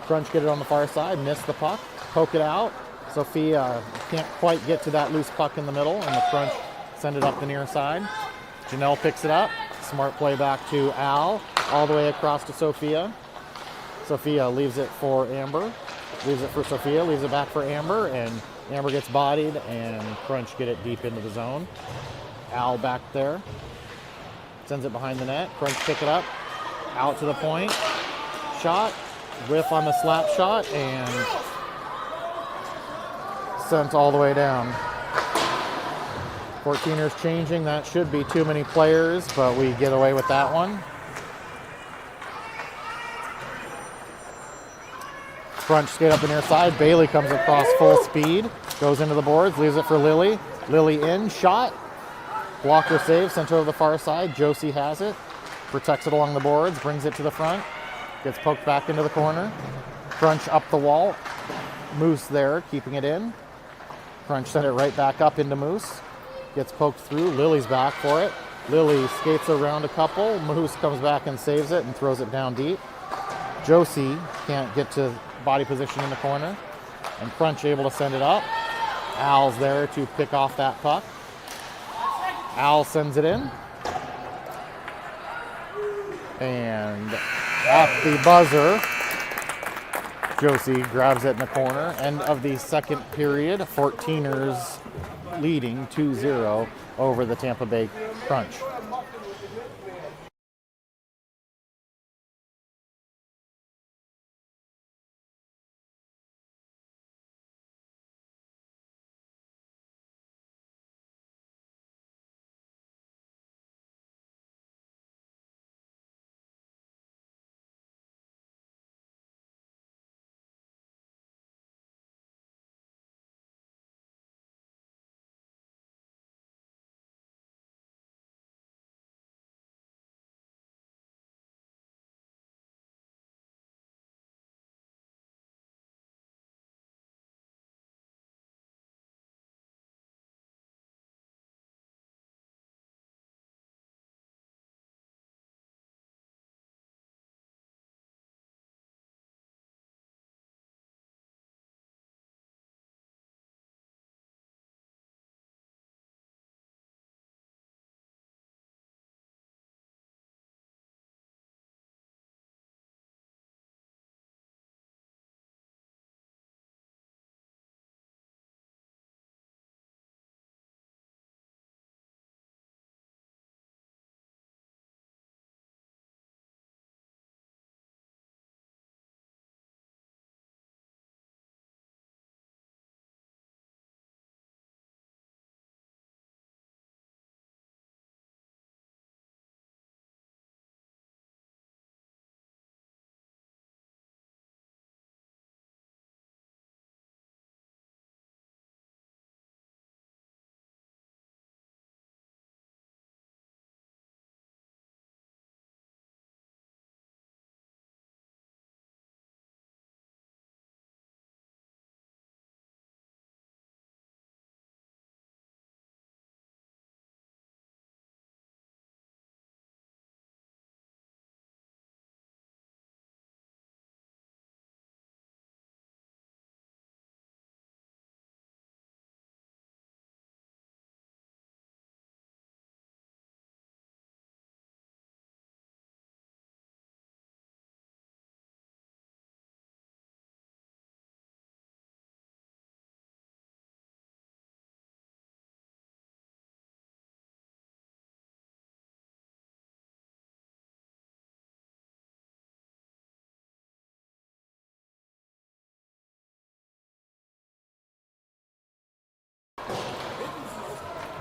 Crunch get it on the far side, miss the puck, poke it out. Sophia can't quite get to that loose puck in the middle, and the Crunch send it up the near side. Janelle picks it up. Smart play back to Al, all the way across to Sophia. Sophia leaves it for Amber, leaves it for Sophia, leaves it back for Amber, and Amber gets bodied, and Crunch get it deep into the zone. Al back there, sends it behind the net. Crunch pick it up, out to the point, shot, whiff on the slap shot, and sent all the way down. 14ers changing, that should be too many players, but we get away with that one. Crunch skate up the near side. Bailey comes across full speed, goes into the boards, leaves it for Lily. Lily in, shot. Blocker save, sent over the far side. Josie has it, protects it along the boards, brings it to the front, gets poked back into the corner. Crunch up the wall. Moose there, keeping it in. Crunch sent it right back up into Moose. Gets poked through. Lily's back for it. Lily skates around a couple. Moose comes back and saves it and throws it down deep. Josie can't get to body position in the corner, and Crunch able to send it up. Al's there to pick off that puck. Al sends it in, and at the buzzer, Josie grabs it in the corner. End of the second period. 14ers leading 2-0 over the Tampa Bay Crunch.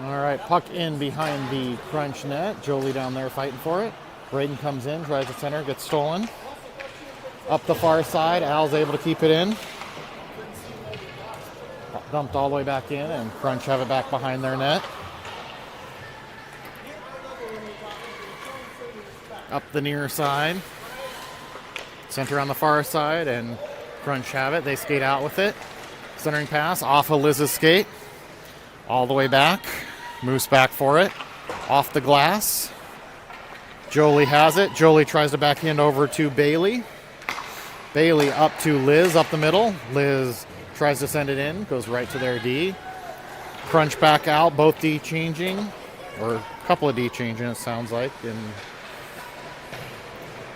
All right, puck in behind the Crunch net. Jolie down there fighting for it. Braden comes in, tries to center, gets stolen. Up the far side, Al's able to keep it in. Dumped all the way back in, and Crunch have it back behind their net. Up the near side. Center on the far side, and Crunch have it. They skate out with it. Centering pass off of Liz's skate. All the way back. Moose back for it. Off the glass. Jolie has it. Jolie tries to backhand over to Bailey. Bailey up to Liz up the middle. Liz tries to send it in. Goes right to their D. Crunch back out. Both D changing. Or a couple of D changing, it sounds like. And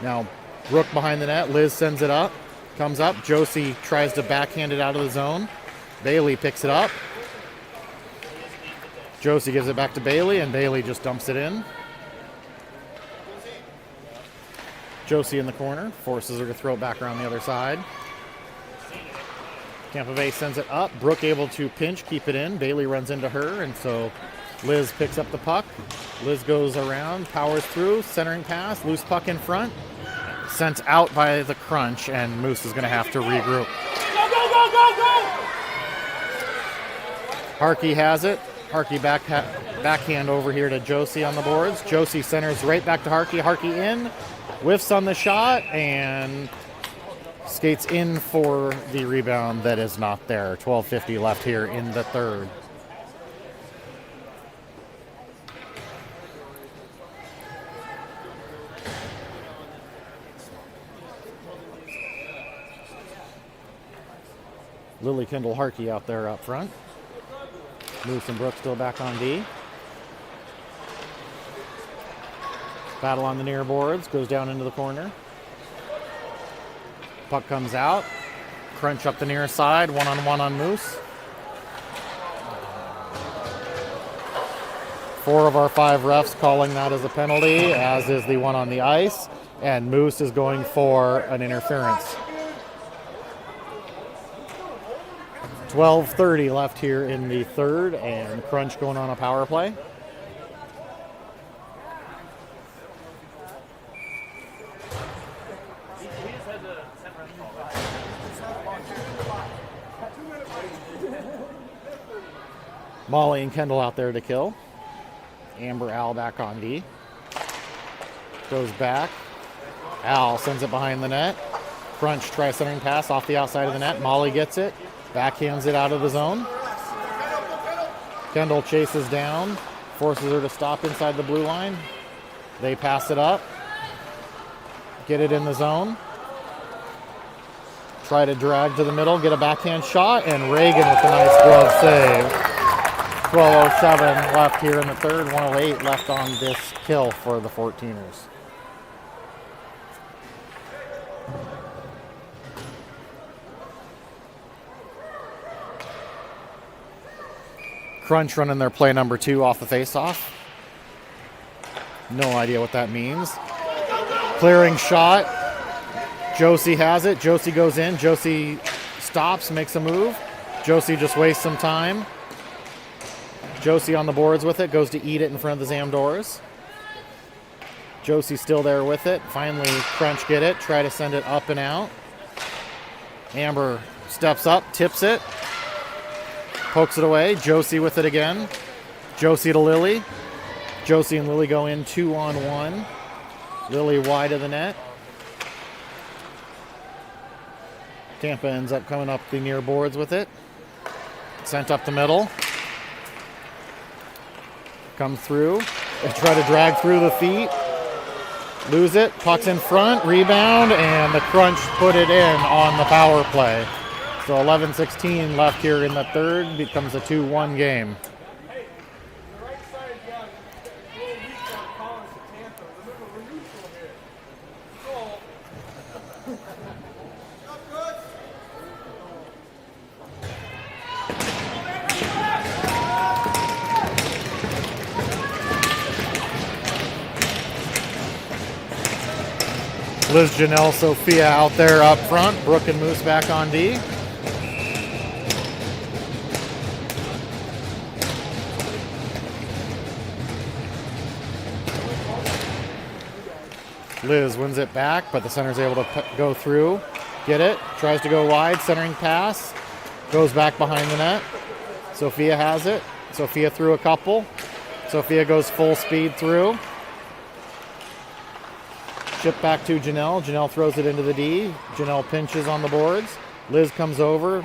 now Brooke behind the net. Liz sends it up. Comes up. Josie tries to backhand it out of the zone. Bailey picks it up. Josie gives it back to Bailey, and Bailey just dumps it in. Josie in the corner, forces her to throw it back around the other side. Tampa Bay sends it up. Brooke able to pinch, keep it in. Bailey runs into her, and so Liz picks up the puck. Liz goes around, powers through, centering pass, loose puck in front. Sent out by the Crunch, and Moose is going to have to regroup. Go! Harkey has it. Harkey backhand over here to Josie on the boards. Josie centers right back to Harkey. Harkey in, whiffs on the shot, and skates in for the rebound that is not there. 12:50 left here in the third. Lily Kendall Harkey out there up front. Moose and Brooke still back on D. Battle on the near boards. Goes down into the corner. Puck comes out. Crunch up the near side. One-on-one on Moose. 4 of our 5 refs calling that as a penalty, as is the one on the ice. And Moose is going for an interference. 12:30 left here in the third, and Crunch going on a power play. Molly and Kendall out there to kill. Amber, Al back on D. Goes back. Al sends it behind the net. Crunch tries centering pass off the outside of the net. Molly gets it. Backhands it out of the zone. Kendall chases down, forces her to stop inside the blue line. They pass it up. Get it in the zone. Try to drag to the middle, get a backhand shot, and Reagan with a nice glove save. 12:07 left here in the third, 1:08 left on this kill for the 14ers. Crunch running their play number 2 off the faceoff. No idea what that means. Clearing shot. Josie has it. Josie goes in. Josie stops, makes a move. Josie just wastes some time. Josie on the boards with it. Goes to eat it in front of the Zam doors. Josie still there with it. Finally, Crunch get it. Try to send it up and out. Amber steps up, tips it. Pokes it away. Josie with it again. Josie to Lily. Josie and Lily go in 2-on-1. Lily wide of the net. Tampa ends up coming up the near boards with it. Sent up the middle. Come through. They try to drag through the feet. Lose it. Puck's in front. Rebound. And the Crunch put it in on the power play. So 11:16 left here in the third. Becomes a 2-1 game. Hey, the right side got a little weak on Collins to Tampa. Remember, we're neutral here. Liz Janelle Sophia out there up front. Brooke and Moose back on D. Liz wins it back, but the center's able to go through. Get it. Tries to go wide. Centering pass. Goes back behind the net. Sophia has it. Sophia threw a couple. Sophia goes full speed through. Chip back to Janelle. Janelle throws it into the D. Janelle pinches on the boards. Liz comes over.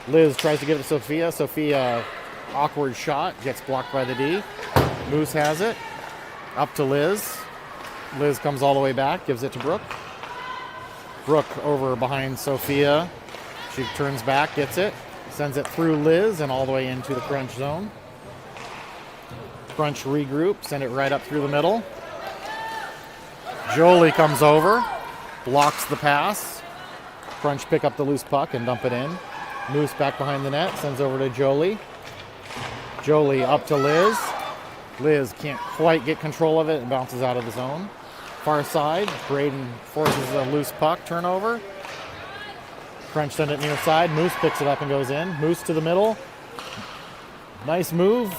Liz tries to give it to Sophia. Sophia, awkward shot. Gets blocked by the D. Moose has it. Up to Liz. Liz comes all the way back. Gives it to Brooke. Brooke over behind Sophia. She turns back. Gets it. Sends it through Liz and all the way into the Crunch zone. Crunch regroup. Send it right up through the middle. Jolie comes over, blocks the pass. Crunch pick up the loose puck and dump it in. Moose back behind the net, sends over to Jolie. Jolie up to Liz. Liz can't quite get control of it and bounces out of the zone. Far side, Braden forces a loose puck, turnover. Crunch send it near side. Moose picks it up and goes in. Moose to the middle. Nice move.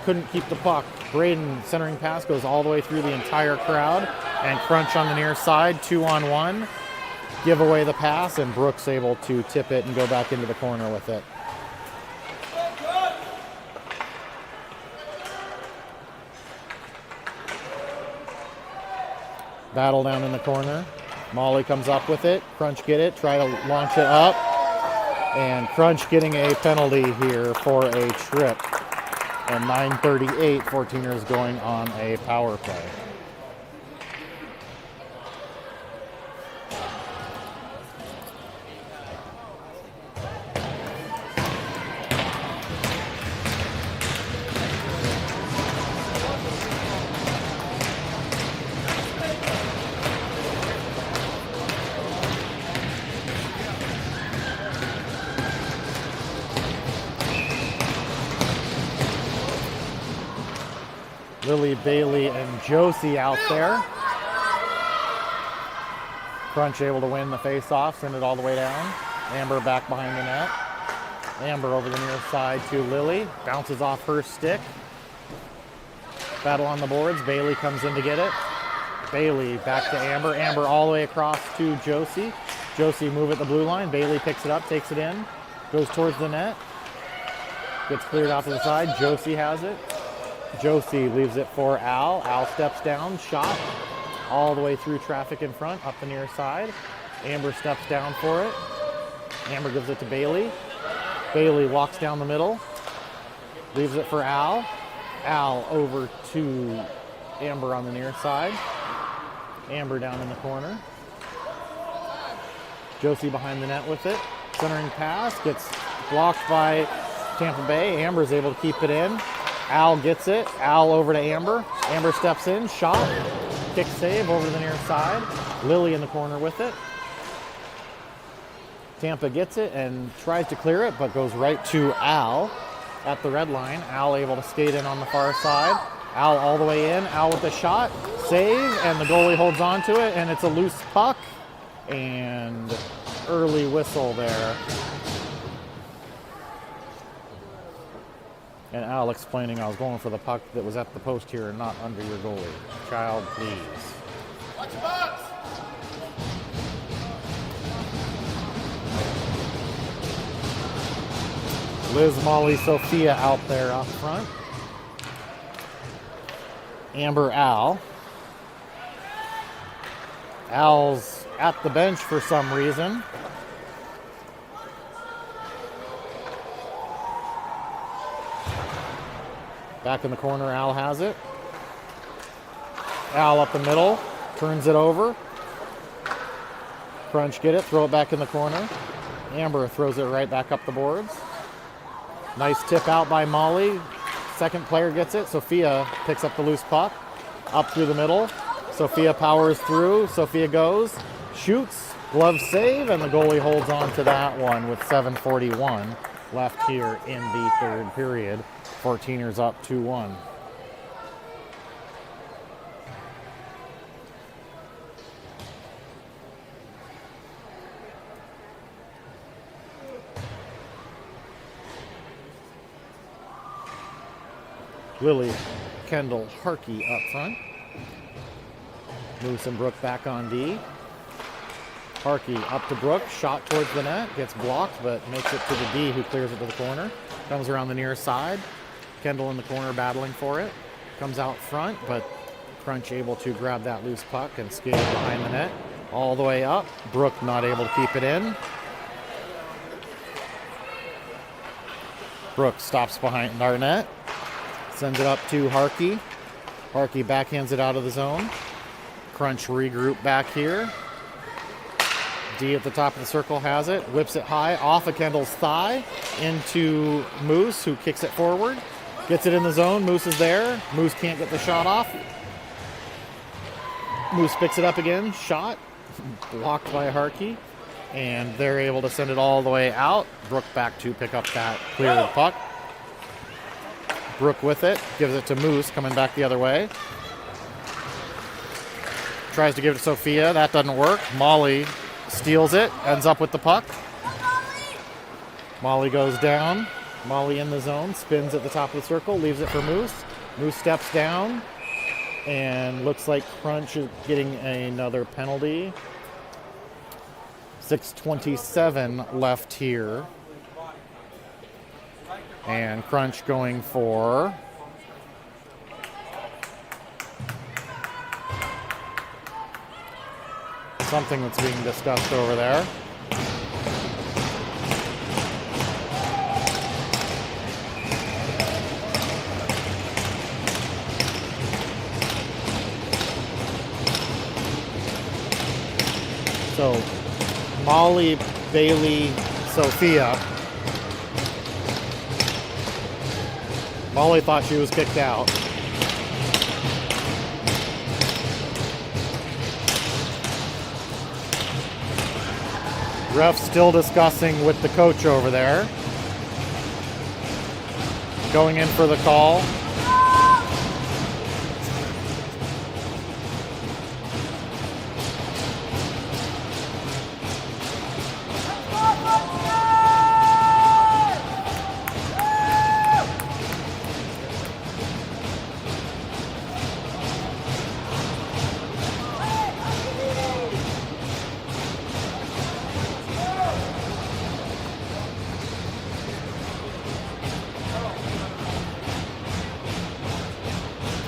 Couldn't keep the puck. Braden centering pass goes all the way through the entire crowd. And Crunch on the near side, 2-on-1. Give away the pass, and Brooks able to tip it and go back into the corner with it. Battle down in the corner. Molly comes up with it. Crunch get it, try to launch it up. And Crunch getting a penalty here for a trip. And 9:38, 14ers going on a power play. Lily, Bailey, and Josie out there. Crunch able to win the face-off, send it all the way down. Amber back behind the net. Amber over the near side to Lily. Bounces off her stick. Battle on the boards. Bailey comes in to get it. Bailey back to Amber. Amber all the way across to Josie. Josie move at the blue line. Bailey picks it up, takes it in. Goes towards the net. Gets cleared off to the side. Josie has it. Josie leaves it for Al. Al steps down, shot all the way through traffic in front, up the near side. Amber steps down for it. Amber gives it to Bailey. Bailey walks down the middle, leaves it for Al. Al over to Amber on the near side. Amber down in the corner. Josie behind the net with it. Centering pass, gets blocked by Tampa Bay. Amber's able to keep it in. Al gets it. Al over to Amber. Amber steps in. Shot. Kick save over to the near side. Lily in the corner with it. Tampa gets it and tries to clear it, but goes right to Al at the red line. Al able to skate in on the far side. Al all the way in. Al with the shot. Save, and the goalie holds on to it, and it's a loose puck. And early whistle there. And Al explaining, I was going for the puck that was at the post here and not under your goalie. Child, please. Watch the box! Liz, Molly, Sophia out there up front. Amber, Al. Al's at the bench for some reason. Back in the corner, Al has it. Al up the middle, turns it over. Crunch get it, throw it back in the corner. Amber throws it right back up the boards. Nice tip out by Molly. Second player gets it. Sophia picks up the loose puck. Up through the middle. Sophia powers through. Sophia goes, shoots, glove save, and the goalie holds on to that one with 7:41 left here in the third period. 14ers up 2-1. Lily, Kendall, Harkey up front. Moose and Brooke back on D. Harkey up to Brooke, shot towards the net, gets blocked, but makes it to the D, who clears it to the corner. Comes around the near side. Kendall in the corner battling for it. Comes out front, but Crunch able to grab that loose puck and skate it behind the net. All the way up. Brooke not able to keep it in. Brooke stops behind our net. Sends it up to Harkey. Harkey backhands it out of the zone. Crunch regroup back here. D at the top of the circle has it. Whips it high off of Kendall's thigh into Moose, who kicks it forward. Gets it in the zone. Moose is there. Moose can't get the shot off. Moose picks it up again. Shot. Blocked by Harkey. And they're able to send it all the way out. Brooke back to pick up that clear puck. Brooke with it. Gives it to Moose, coming back the other way. Tries to give it to Sophia. That doesn't work. Molly steals it. Ends up with the puck. Molly goes down. Molly in the zone. Spins at the top of the circle. Leaves it for Moose. Moose steps down. And looks like Crunch is getting another penalty. 6:27 left here. And Crunch going for something that's being discussed over there. So Molly, Bailey, Sophia. Molly thought she was kicked out. Ref still discussing with the coach over there. Going in for the call.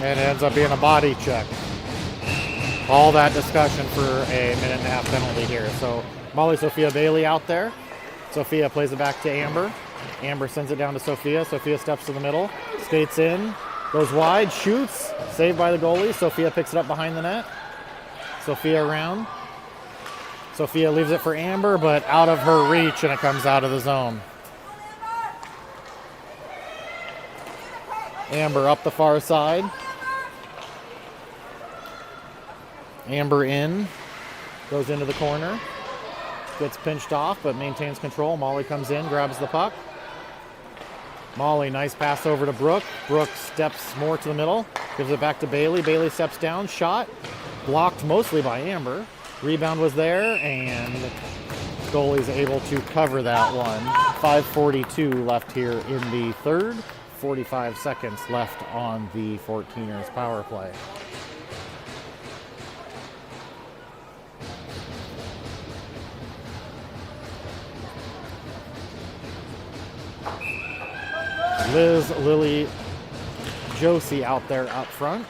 And it ends up being a body check. All that discussion for a minute and a half penalty here. So Molly, Sophia, Bailey out there. Sophia plays it back to Amber. Amber sends it down to Sophia. Sophia steps to the middle, skates in, goes wide, shoots, saved by the goalie. Sophia picks it up behind the net. Sophia around. Sophia leaves it for Amber, but out of her reach, and it comes out of the zone. Amber up the far side. Amber in, goes into the corner, gets pinched off but maintains control. Molly comes in, grabs the puck. Molly, nice pass over to Brooke. Brooke steps more to the middle, gives it back to Bailey. Bailey steps down, shot, blocked mostly by Amber. Rebound was there, and goalie's able to cover that one. 5:42 left here in the third. 45 seconds left on the 14ers power play. Liz, Lily, Josie out there up front.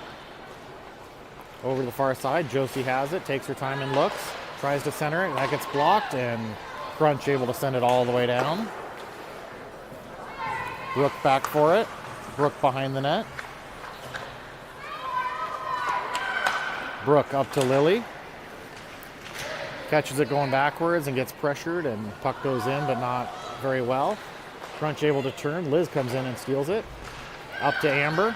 Over to the far side, Josie has it, takes her time and looks, tries to center it, that gets blocked, and Crunch able to send it all the way down. Brooke back for it. Brooke behind the net. Brooke up to Lily. Catches it going backwards and gets pressured, and puck goes in, but not very well. Crunch able to turn. Liz comes in and steals it. Up to Amber.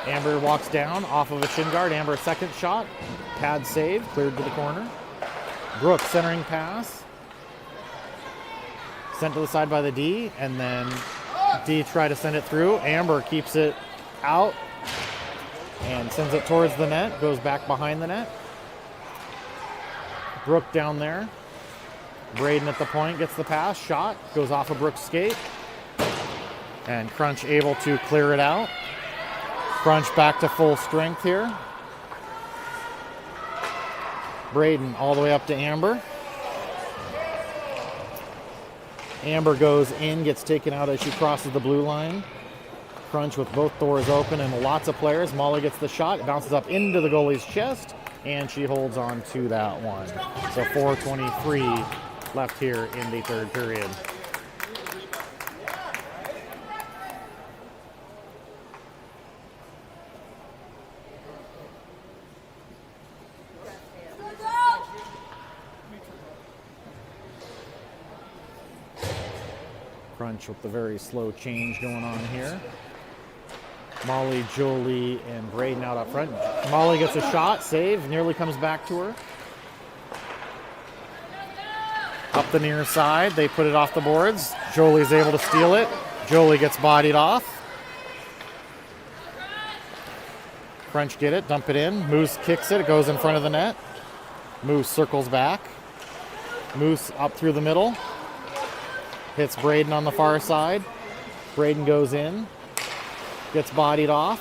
Amber walks down off of a shin guard. Amber second shot. Pad save. Cleared to the corner. Brooke centering pass. Sent to the side by the D, and then D try to send it through. Amber keeps it out and sends it towards the net. Goes back behind the net. Brooke down there. Braden at the point gets the pass. Shot. Goes off of Brooke's skate. And Crunch able to clear it out. Crunch back to full strength here. Braden all the way up to Amber. Amber goes in, gets taken out as she crosses the blue line. Crunch with both doors open and lots of players. Molly gets the shot, it bounces up into the goalie's chest, and she holds on to that one. So 4:23 left here in the third period. Crunch with the very slow change going on here. Molly, Jolie, and Braden out up front. Molly gets a shot, save, nearly comes back to her. Up the near side, they put it off the boards. Jolie's able to steal it. Jolie gets bodied off. Crunch get it, dump it in. Moose kicks it, it goes in front of the net. Moose circles back. Moose up through the middle. Hits Braden on the far side. Braden goes in. Gets bodied off.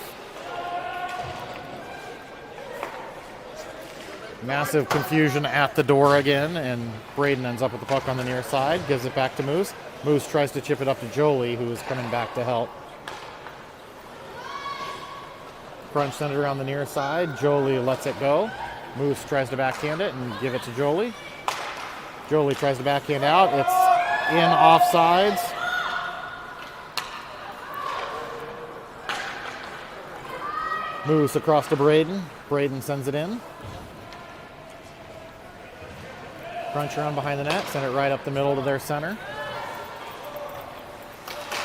Massive confusion at the door again, and Braden ends up with the puck on the near side. Gives it back to Moose. Moose tries to chip it up to Jolie, who is coming back to help. Crunch sent it around the near side. Jolie lets it go. Moose tries to backhand it and give it to Jolie. Jolie tries to backhand out. It's in offsides. Moose across to Braden. Braden sends it in. Crunch around behind the net. Send it right up the middle to their center.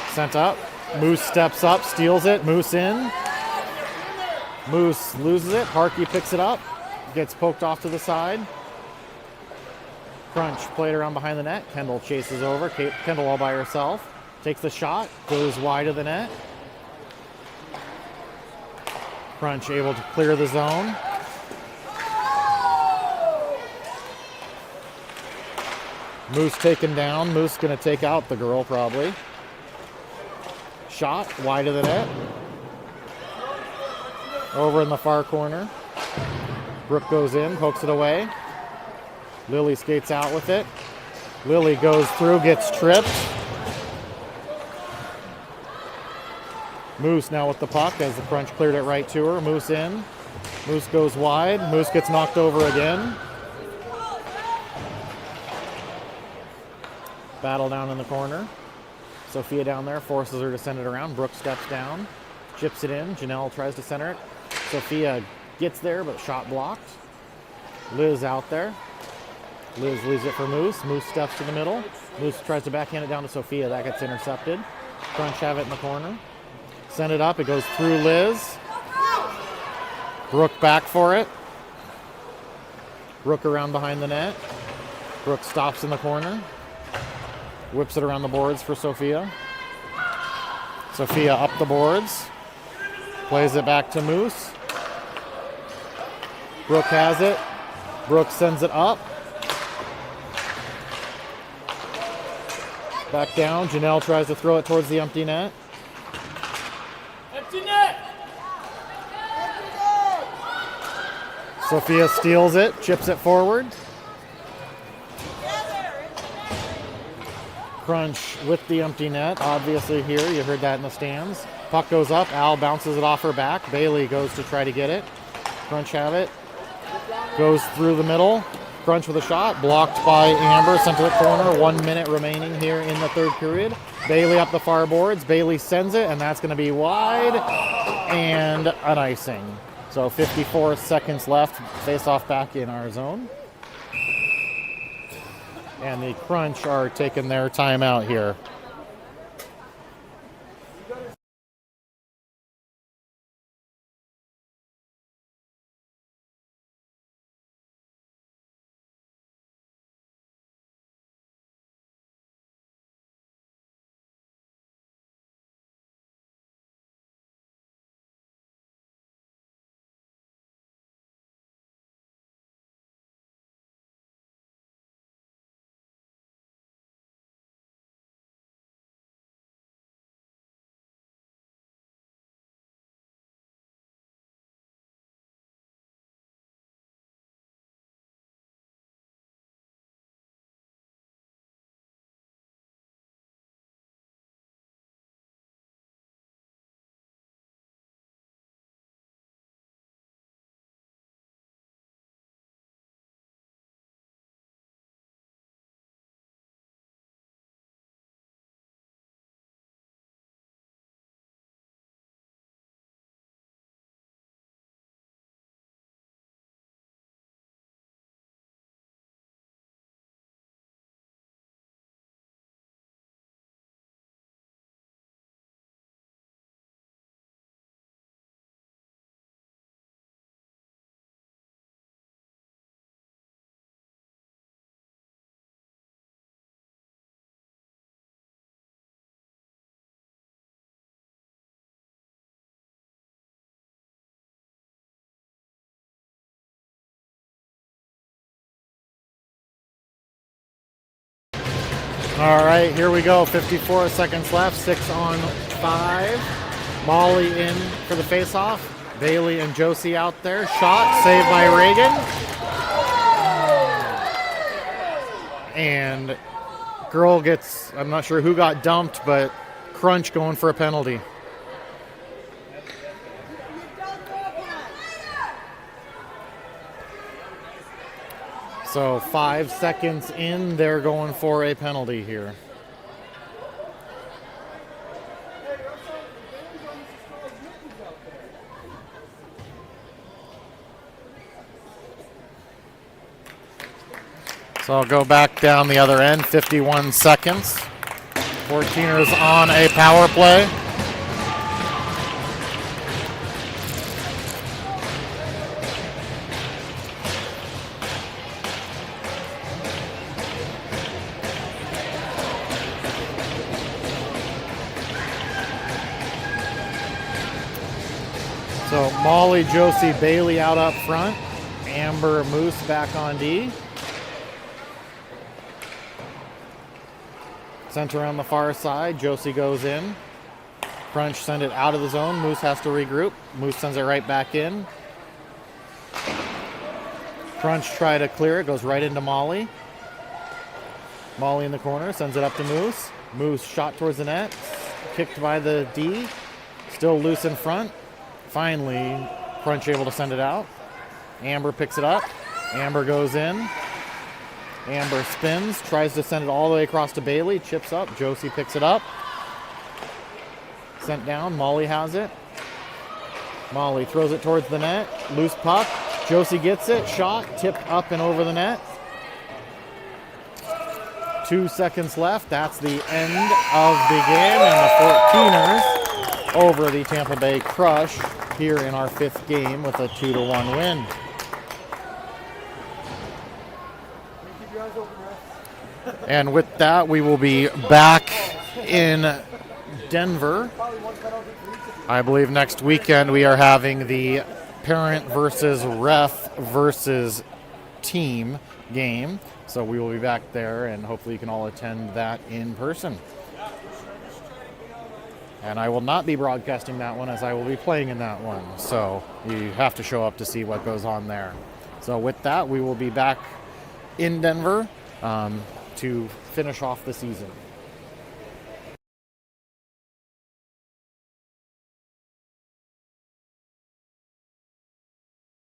Sent up. Moose steps up, steals it. Moose in. Moose loses it. Harkey picks it up. Gets poked off to the side. Crunch played around behind the net. Kendall chases over. Kendall all by herself. Takes the shot. Goes wide of the net. Crunch able to clear the zone. Moose taken down. Moose going to take out the girl probably. Shot wide of the net. Over in the far corner. Brooke goes in, pokes it away. Lily skates out with it. Lily goes through, gets tripped. Moose now with the puck as the Crunch cleared it right to her. Moose in. Moose goes wide. Moose gets knocked over again. Battle down in the corner. Sophia down there forces her to send it around. Brooke steps down. Chips it in. Janelle tries to center it. Sophia gets there, but shot blocked. Liz out there. Liz leaves it for Moose. Moose steps to the middle. Moose tries to backhand it down to Sophia. That gets intercepted. Crunch have it in the corner. Send it up. It goes through Liz. Brooke back for it. Brooke around behind the net. Brooke stops in the corner. Whips it around the boards for Sophia. Sophia up the boards. Plays it back to Moose. Brooke has it. Brooke sends it up. Back down. Janelle tries to throw it towards the empty net. Empty net! Sophia steals it, chips it forward. Crunch with the empty net. Obviously here, you heard that in the stands. Puck goes up. Al bounces it off her back. Bailey goes to try to get it. Crunch have it. Goes through the middle. Crunch with a shot. Blocked by Amber. Sent to the corner. 1 minute remaining here in the third period. Bailey up the far boards. Bailey sends it, and that's going to be wide. And an icing. So 54 seconds left. Face-off back in our zone. And the Crunch are taking their timeout here. All right, here we go. 54 seconds left. 6 on 5. Molly in for the face-off. Bailey and Josie out there. Shot saved by Reagan. And girl gets, I'm not sure who got dumped, but Crunch going for a penalty. So 5 seconds in, they're going for a penalty here. So I'll go back down the other end, 51 seconds. 14ers on a power play. So Molly, Josie, Bailey out up front. Amber, Moose back on D. Center on the far side. Josie goes in. Crunch send it out of the zone. Moose has to regroup. Moose sends it right back in. Crunch try to clear it. Goes right into Molly. Molly in the corner. Sends it up to Moose. Moose shot towards the net. Kicked by the D. Still loose in front. Finally, Crunch able to send it out. Amber picks it up. Amber goes in. Amber spins, tries to send it all the way across to Bailey, chips up. Josie picks it up. Sent down. Molly has it. Molly throws it towards the net. Loose puck. Josie gets it. Shot. Tipped up and over the net. 2 seconds left. That's the end of the game. And the 14ers over the Tampa Bay Crunch here in our 5th game with a 2-1 win. And with that, we will be back in Denver. I believe next weekend we are having the parent versus ref versus team game. So we will be back there, and hopefully you can all attend that in person. And I will not be broadcasting that one, as I will be playing in that one. So you have to show up to see what goes on there. So with that, we will be back in Denver to finish off the season.